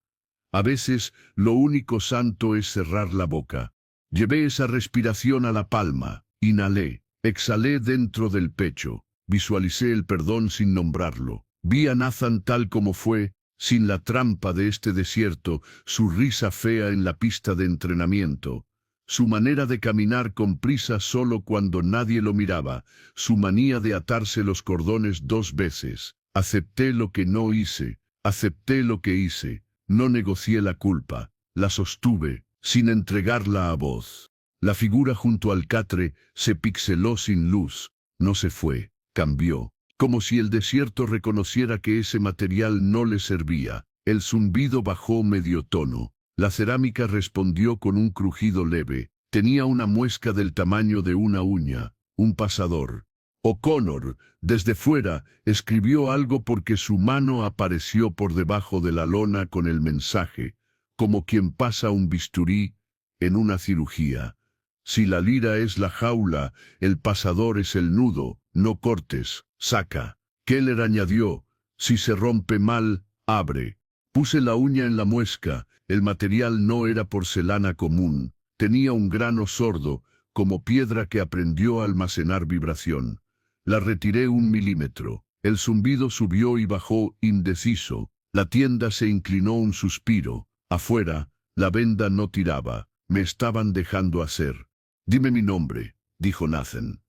S1: A veces, lo único santo es cerrar la boca. Llevé esa respiración a la palma, inhalé, exhalé dentro del pecho, visualicé el perdón sin nombrarlo. Vi a Nathan tal como fue, sin la trampa de este desierto, su risa fea en la pista de entrenamiento, su manera de caminar con prisa solo cuando nadie lo miraba, su manía de atarse los cordones 2 veces. Acepté lo que no hice, acepté lo que hice. No negocié la culpa, la sostuve, sin entregarla a voz. La figura junto al catre se pixeló sin luz, no se fue, cambió, como si el desierto reconociera que ese material no le servía. El zumbido bajó medio tono. La cerámica respondió con un crujido leve. Tenía una muesca del tamaño de una uña, un pasador. O'Connor, desde fuera, escribió algo porque su mano apareció por debajo de la lona con el mensaje, como quien pasa un bisturí en una cirugía. Si la lira es la jaula, el pasador es el nudo, no cortes, saca. Keller añadió, si se rompe mal, abre. Puse la uña en la muesca, el material no era porcelana común, tenía un grano sordo, como piedra que aprendió a almacenar vibración. La retiré 1 milímetro. El zumbido subió y bajó indeciso. La tienda se inclinó un suspiro. Afuera, la venda no tiraba. Me estaban dejando hacer. Dime mi nombre, dijo Nathan.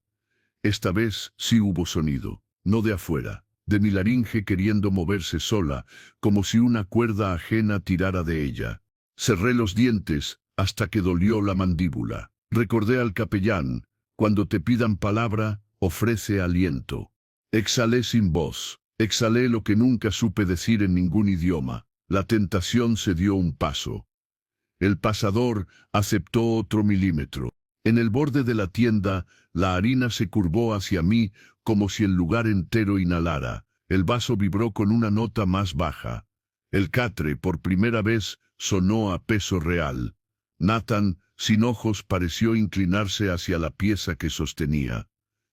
S1: Esta vez sí hubo sonido, no de afuera, de mi laringe queriendo moverse sola, como si una cuerda ajena tirara de ella. Cerré los dientes hasta que dolió la mandíbula. Recordé al capellán: cuando te pidan palabra, ofrece aliento. Exhalé sin voz. Exhalé lo que nunca supe decir en ningún idioma. La tentación se dio un paso. El pasador aceptó otro milímetro. En el borde de la tienda, la harina se curvó hacia mí como si el lugar entero inhalara. El vaso vibró con una nota más baja. El catre, por primera vez, sonó a peso real. Nathan, sin ojos, pareció inclinarse hacia la pieza que sostenía.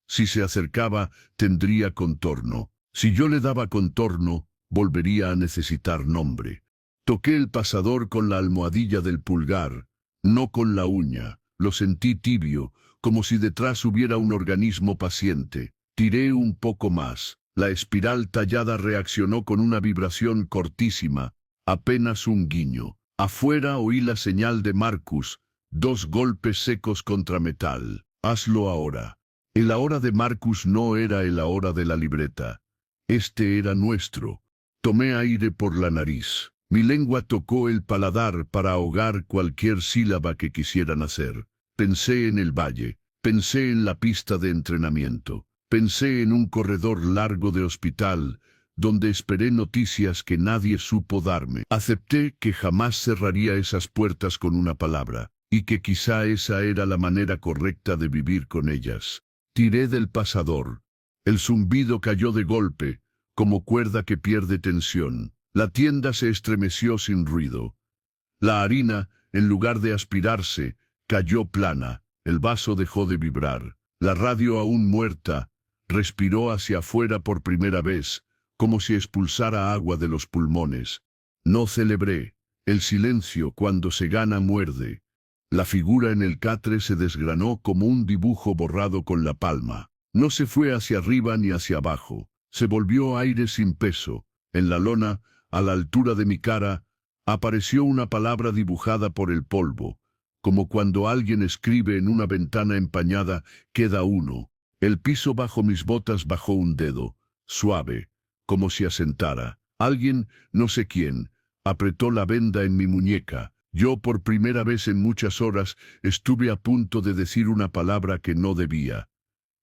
S1: Si se acercaba, tendría contorno. Si yo le daba contorno, volvería a necesitar nombre. Toqué el pasador con la almohadilla del pulgar, no con la uña. Lo sentí tibio, como si detrás hubiera un organismo paciente. Tiré un poco más. La espiral tallada reaccionó con una vibración cortísima, apenas un guiño. Afuera oí la señal de Marcus, 2 golpes secos contra metal. Hazlo ahora. El ahora de Marcus no era el ahora de la libreta. Este era nuestro. Tomé aire por la nariz. Mi lengua tocó el paladar para ahogar cualquier sílaba que quisieran hacer. Pensé en el valle, pensé en la pista de entrenamiento, pensé en un corredor largo de hospital, donde esperé noticias que nadie supo darme. Acepté que jamás cerraría esas puertas con una palabra, y que quizá esa era la manera correcta de vivir con ellas. Tiré del pasador. El zumbido cayó de golpe, como cuerda que pierde tensión. La tienda se estremeció sin ruido. La harina, en lugar de aspirarse, cayó plana. El vaso dejó de vibrar. La radio, aún muerta, respiró hacia afuera por primera vez, como si expulsara agua de los pulmones. No celebré. El silencio, cuando se gana, muerde. La figura en el catre se desgranó como un dibujo borrado con la palma. No se fue hacia arriba ni hacia abajo. Se volvió aire sin peso. En la lona, a la altura de mi cara, apareció una palabra dibujada por el polvo, como cuando alguien escribe en una ventana empañada: queda uno. El piso bajo mis botas bajó un dedo, suave, como si asentara. Alguien, no sé quién, apretó la venda en mi muñeca. Yo, por primera vez en muchas horas, estuve a punto de decir una palabra que no debía.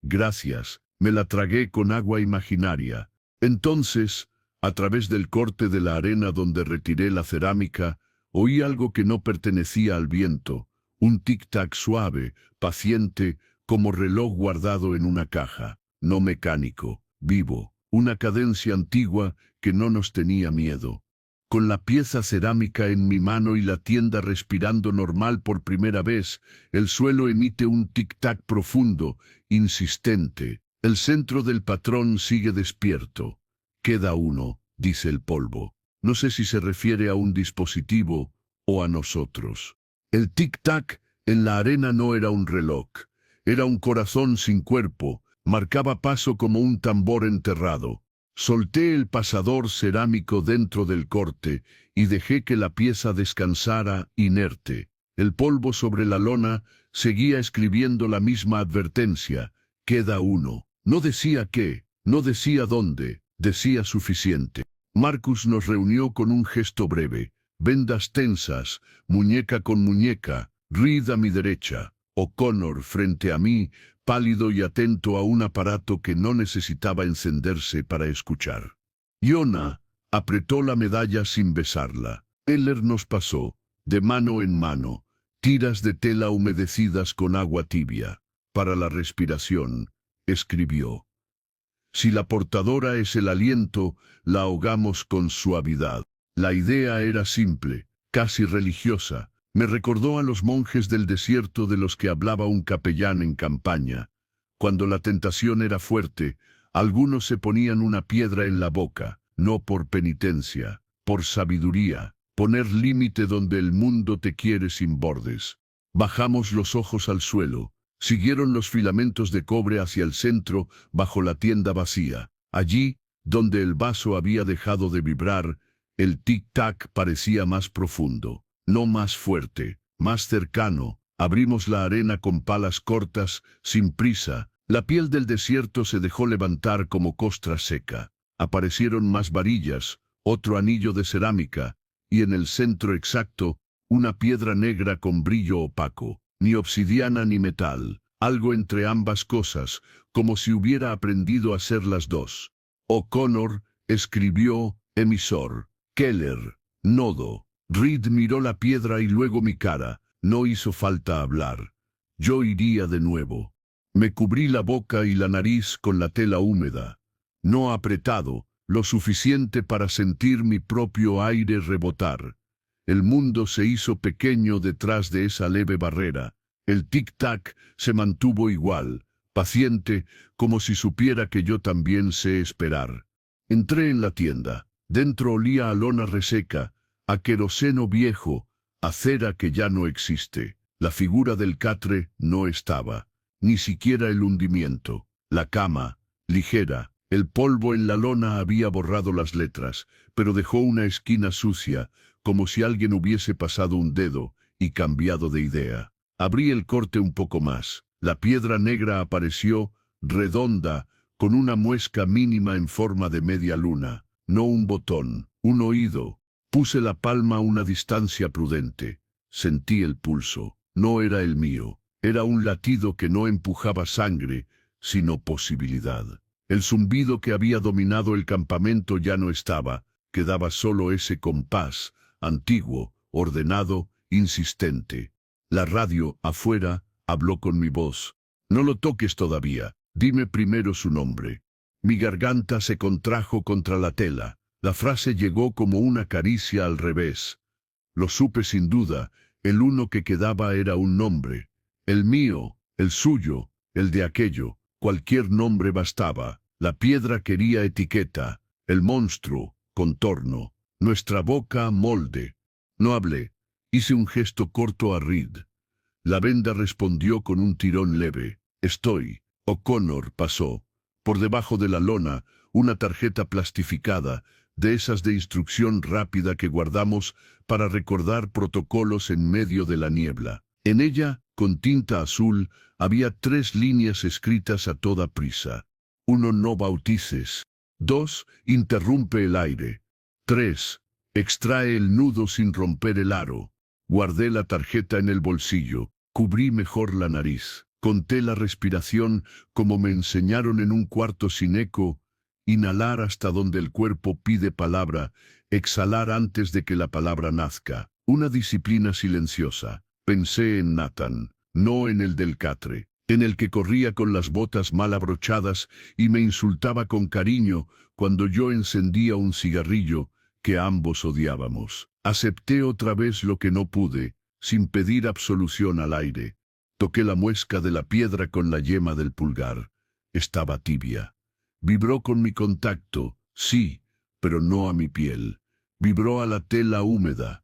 S1: Gracias, me la tragué con agua imaginaria. Entonces, a través del corte de la arena donde retiré la cerámica, oí algo que no pertenecía al viento, un tic-tac suave, paciente, como reloj guardado en una caja, no mecánico, vivo, una cadencia antigua que no nos tenía miedo. Con la pieza cerámica en mi mano y la tienda respirando normal por primera vez, el suelo emite un tic-tac profundo, insistente. El centro del patrón sigue despierto. Queda uno, dice el polvo. No sé si se refiere a un dispositivo o a nosotros. El tic-tac en la arena no era un reloj. Era un corazón sin cuerpo. Marcaba paso como un tambor enterrado. Solté el pasador cerámico dentro del corte y dejé que la pieza descansara inerte. El polvo sobre la lona seguía escribiendo la misma advertencia: queda uno. No decía qué, no decía dónde, decía suficiente. Marcus nos reunió con un gesto breve. Vendas tensas, muñeca con muñeca. Reed a mi derecha, O'Connor frente a mí, pálido y atento a un aparato que no necesitaba encenderse para escuchar. Yona apretó la medalla sin besarla. Eller nos pasó, de mano en mano, tiras de tela humedecidas con agua tibia. Para la respiración, escribió. Si la portadora es el aliento, la ahogamos con suavidad. La idea era simple, casi religiosa. Me recordó a los monjes del desierto de los que hablaba un capellán en campaña. Cuando la tentación era fuerte, algunos se ponían una piedra en la boca, no por penitencia, por sabiduría, poner límite donde el mundo te quiere sin bordes. Bajamos los ojos al suelo, siguieron los filamentos de cobre hacia el centro, bajo la tienda vacía. Allí, donde el vaso había dejado de vibrar, El tic-tac parecía más profundo, no más fuerte, más cercano. Abrimos la arena con palas cortas, sin prisa. La piel del desierto se dejó levantar como costra seca. Aparecieron más varillas, otro anillo de cerámica, y en el centro exacto, una piedra negra con brillo opaco, ni obsidiana ni metal, algo entre ambas cosas, como si hubiera aprendido a ser las dos. O'Connor escribió, emisor. Keller, nodo. Reed miró la piedra y luego mi cara. No hizo falta hablar. Yo iría de nuevo. Me cubrí la boca y la nariz con la tela húmeda. No apretado, lo suficiente para sentir mi propio aire rebotar. El mundo se hizo pequeño detrás de esa leve barrera. El tic-tac se mantuvo igual, paciente, como si supiera que yo también sé esperar. Entré en la tienda. Dentro olía a lona reseca, a queroseno viejo, a cera que ya no existe. La figura del catre no estaba, ni siquiera el hundimiento. La cama, ligera, el polvo en la lona había borrado las letras, pero dejó una esquina sucia, como si alguien hubiese pasado un dedo y cambiado de idea. Abrí el corte un poco más. La piedra negra apareció, redonda, con una muesca mínima en forma de media luna. No un botón, un oído. Puse la palma a una distancia prudente. Sentí el pulso. No era el mío. Era un latido que no empujaba sangre, sino posibilidad. El zumbido que había dominado el campamento ya no estaba. Quedaba solo ese compás, antiguo, ordenado, insistente. La radio, afuera, habló con mi voz. No lo toques todavía. Dime primero su nombre. Mi garganta se contrajo contra la tela. La frase llegó como una caricia al revés. Lo supe sin duda. El uno que quedaba era un nombre. El mío, el suyo, el de aquello. Cualquier nombre bastaba. La piedra quería etiqueta. El monstruo, contorno. Nuestra boca, molde. No hablé. Hice un gesto corto a Reed. La venda respondió con un tirón leve. Estoy. O'Connor pasó. Por debajo de la lona, una tarjeta plastificada, de esas de instrucción rápida que guardamos para recordar protocolos en medio de la niebla. En ella, con tinta azul, había 3 líneas escritas a toda prisa. 1. No bautices. 2. Interrumpe el aire. 3. Extrae el nudo sin romper el aro. Guardé la tarjeta en el bolsillo. Cubrí mejor la nariz. Conté la respiración como me enseñaron en un cuarto sin eco. Inhalar hasta donde el cuerpo pide palabra. Exhalar antes de que la palabra nazca. Una disciplina silenciosa. Pensé en Nathan, no en el del catre, en el que corría con las botas mal abrochadas y me insultaba con cariño cuando yo encendía un cigarrillo que ambos odiábamos. Acepté otra vez lo que no pude, sin pedir absolución al aire. Toqué la muesca de la piedra con la yema del pulgar. Estaba tibia. Vibró con mi contacto, sí, pero no a mi piel. Vibró a la tela húmeda,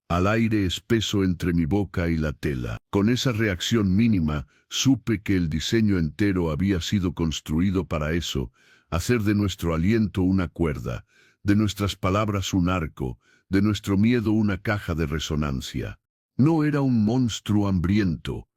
S1: al aire espeso entre mi boca y la tela. Con esa reacción mínima, supe que el diseño entero había sido construido para eso, hacer de nuestro aliento una cuerda, de nuestras palabras un arco, de nuestro miedo una caja de resonancia. No era un monstruo hambriento,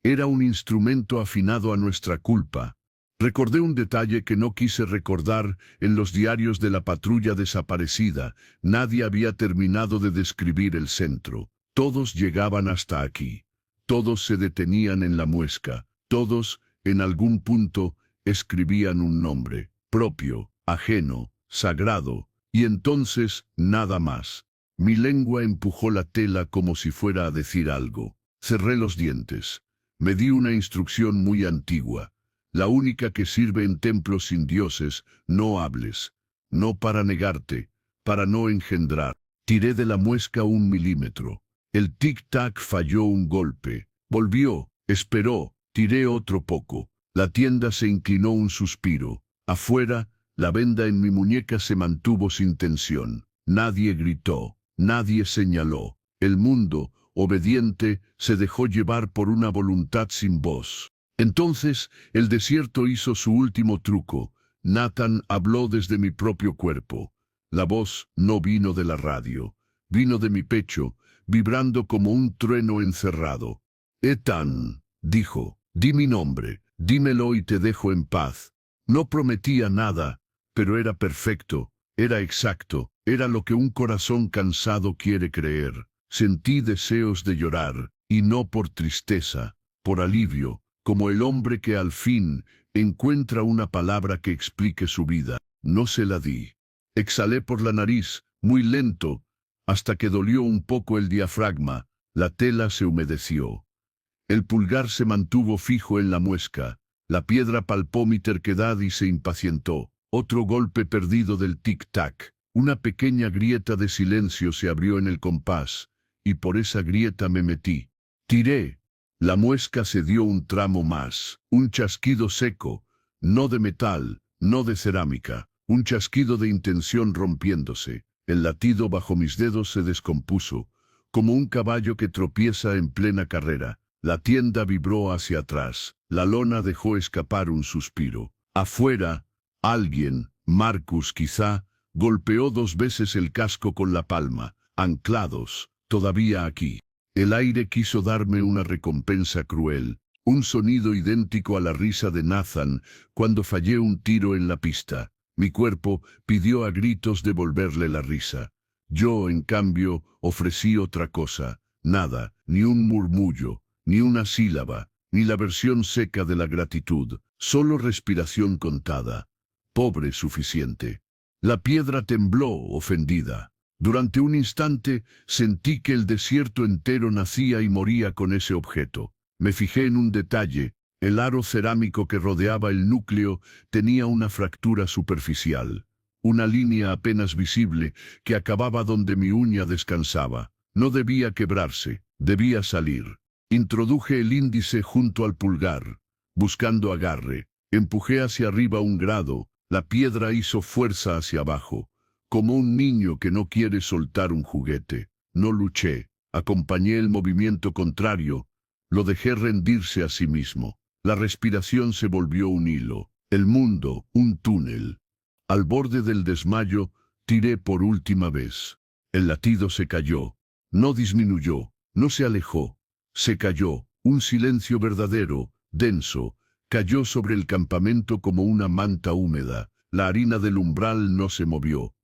S1: era un instrumento afinado a nuestra culpa. Recordé un detalle que no quise recordar en los diarios de la patrulla desaparecida. Nadie había terminado de describir el centro. Todos llegaban hasta aquí. Todos se detenían en la muesca. Todos, en algún punto, escribían un nombre, propio, ajeno, sagrado, y entonces nada más. Mi lengua empujó la tela como si fuera a decir algo. Cerré los dientes. Me di una instrucción muy antigua. La única que sirve en templos sin dioses: no hables. No para negarte, para no engendrar. Tiré de la muesca 1 milímetro. El tic-tac falló un golpe. Volvió, esperó, tiré otro poco. La tienda se inclinó un suspiro. Afuera, la venda en mi muñeca se mantuvo sin tensión. Nadie gritó, nadie señaló. El mundo, obediente, se dejó llevar por una voluntad sin voz. Entonces, el desierto hizo su último truco. Nathan habló desde mi propio cuerpo. La voz no vino de la radio, vino de mi pecho, vibrando como un trueno encerrado. Ethan, dijo, di mi nombre, dímelo y te dejo en paz. No prometía nada, pero era perfecto, era exacto, era lo que un corazón cansado quiere creer. Sentí deseos de llorar, y no por tristeza, por alivio, como el hombre que al fin encuentra una palabra que explique su vida. No se la di. Exhalé por la nariz, muy lento, hasta que dolió un poco el diafragma. La tela se humedeció. El pulgar se mantuvo fijo en la muesca. La piedra palpó mi terquedad y se impacientó. Otro golpe perdido del tic-tac. Una pequeña grieta de silencio se abrió en el compás, y por esa grieta me metí. Tiré. La muesca se dio un tramo más. Un chasquido seco, no de metal, no de cerámica. Un chasquido de intención rompiéndose. El latido bajo mis dedos se descompuso, como un caballo que tropieza en plena carrera. La tienda vibró hacia atrás. La lona dejó escapar un suspiro. Afuera, alguien, Marcus quizá, golpeó 2 veces el casco con la palma. Anclados, todavía aquí. El aire quiso darme una recompensa cruel. Un sonido idéntico a la risa de Nathan cuando fallé un tiro en la pista. Mi cuerpo pidió a gritos devolverle la risa. Yo, en cambio, ofrecí otra cosa. Nada, ni un murmullo, ni una sílaba, ni la versión seca de la gratitud, solo respiración contada. Pobre suficiente. La piedra tembló, ofendida. Durante un instante sentí que el desierto entero nacía y moría con ese objeto. Me fijé en un detalle. El aro cerámico que rodeaba el núcleo tenía una fractura superficial. Una línea apenas visible que acababa donde mi uña descansaba. No debía quebrarse, debía salir. Introduje el índice junto al pulgar, buscando agarre. Empujé hacia arriba 1 grado, la piedra hizo fuerza hacia abajo, como un niño que no quiere soltar un juguete. No luché, acompañé el movimiento contrario, lo dejé rendirse a sí mismo. La respiración se volvió un hilo, el mundo, un túnel. Al borde del desmayo, tiré por última vez. El latido se cayó, no disminuyó, no se alejó. Se cayó, un silencio verdadero, denso, cayó sobre el campamento como una manta húmeda. La harina del umbral no se movió.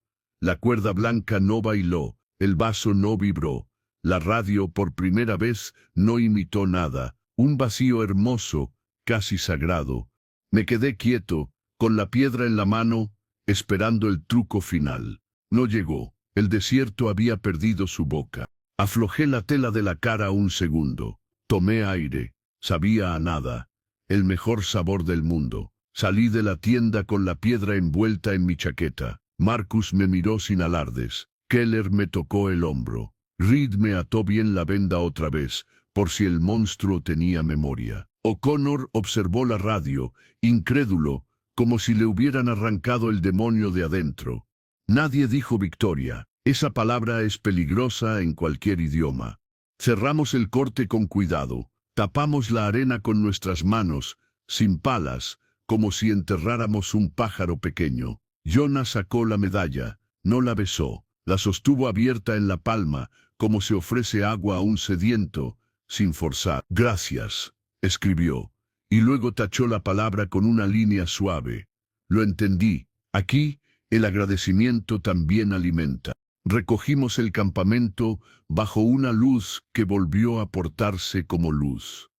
S1: La cuerda blanca no bailó, el vaso no vibró. La radio por primera vez no imitó nada. Un vacío hermoso, casi sagrado. Me quedé quieto, con la piedra en la mano, esperando el truco final. No llegó. El desierto había perdido su boca. Aflojé la tela de la cara 1 segundo. Tomé aire. Sabía a nada. El mejor sabor del mundo. Salí de la tienda con la piedra envuelta en mi chaqueta. Marcus me miró sin alardes. Keller me tocó el hombro. Reed me ató bien la venda otra vez, por si el monstruo tenía memoria. O'Connor observó la radio, incrédulo, como si le hubieran arrancado el demonio de adentro. Nadie dijo victoria. Esa palabra es peligrosa en cualquier idioma. Cerramos el corte con cuidado. Tapamos la arena con nuestras manos, sin palas, como si enterráramos un pájaro pequeño. Jonah sacó la medalla, no la besó, la sostuvo abierta en la palma, como se ofrece agua a un sediento, sin forzar. Gracias, escribió, y luego tachó la palabra con una línea suave. Lo entendí. Aquí, el agradecimiento también alimenta. Recogimos el campamento bajo una luz que volvió a portarse como luz.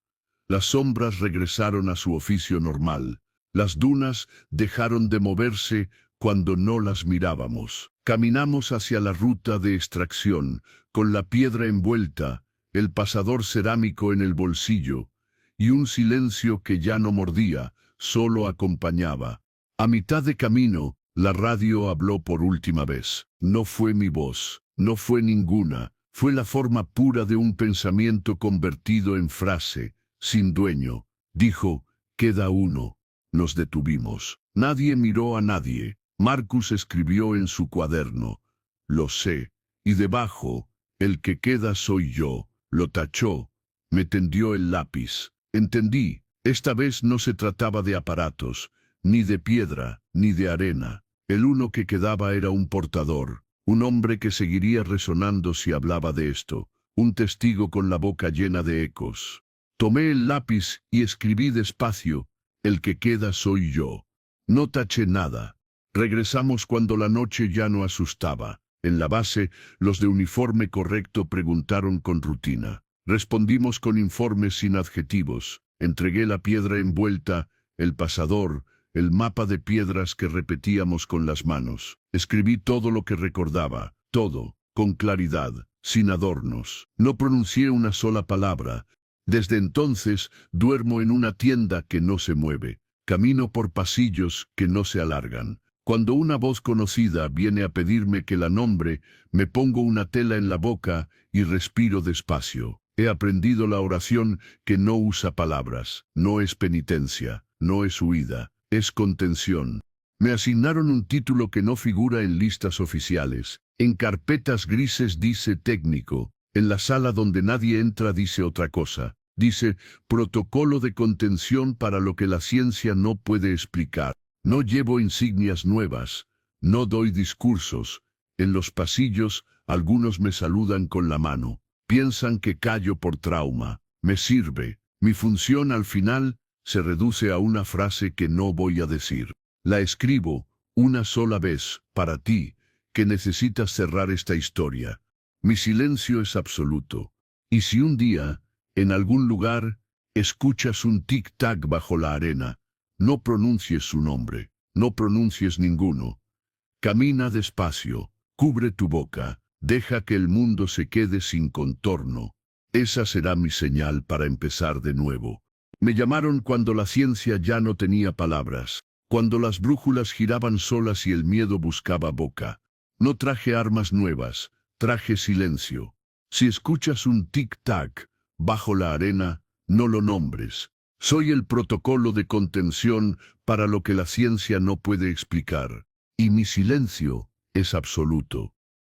S1: Las sombras regresaron a su oficio normal. Las dunas dejaron de moverse cuando no las mirábamos. Caminamos hacia la ruta de extracción, con la piedra envuelta, el pasador cerámico en el bolsillo, y un silencio que ya no mordía, solo acompañaba. A mitad de camino, la radio habló por última vez. No fue mi voz, no fue ninguna, fue la forma pura de un pensamiento convertido en frase, sin dueño. Dijo, queda uno. Nos detuvimos. Nadie miró a nadie. Marcus escribió en su cuaderno, lo sé, y debajo, el que queda soy yo. Lo tachó, me tendió el lápiz. Entendí, esta vez no se trataba de aparatos, ni de piedra, ni de arena. El uno que quedaba era un portador, un hombre que seguiría resonando si hablaba de esto, un testigo con la boca llena de ecos. Tomé el lápiz y escribí despacio: el que queda soy yo. No taché nada. Regresamos cuando la noche ya no asustaba. En la base, los de uniforme correcto preguntaron con rutina. Respondimos con informes sin adjetivos. Entregué la piedra envuelta, el pasador, el mapa de piedras que repetíamos con las manos. Escribí todo lo que recordaba, todo, con claridad, sin adornos. No pronuncié una sola palabra. Desde entonces, duermo en una tienda que no se mueve. Camino por pasillos que no se alargan. Cuando una voz conocida viene a pedirme que la nombre, me pongo una tela en la boca y respiro despacio. He aprendido la oración que no usa palabras. No es penitencia, no es huida, es contención. Me asignaron un título que no figura en listas oficiales. En carpetas grises dice técnico. En la sala donde nadie entra dice otra cosa. Dice protocolo de contención para lo que la ciencia no puede explicar. No llevo insignias nuevas. No doy discursos. En los pasillos, algunos me saludan con la mano. Piensan que callo por trauma. Me sirve. Mi función al final se reduce a una frase que no voy a decir. La escribo una sola vez, para ti, que necesitas cerrar esta historia. Mi silencio es absoluto. Y si un día, en algún lugar, escuchas un tic-tac bajo la arena, no pronuncies su nombre, no pronuncies ninguno. Camina despacio, cubre tu boca, deja que el mundo se quede sin contorno. Esa será mi señal para empezar de nuevo. Me llamaron cuando la ciencia ya no tenía palabras, cuando las brújulas giraban solas y el miedo buscaba boca. No traje armas nuevas, traje silencio. Si escuchas un tic-tac bajo la arena, no lo nombres. Soy el protocolo de contención para lo que la ciencia no puede explicar. Y mi silencio es absoluto.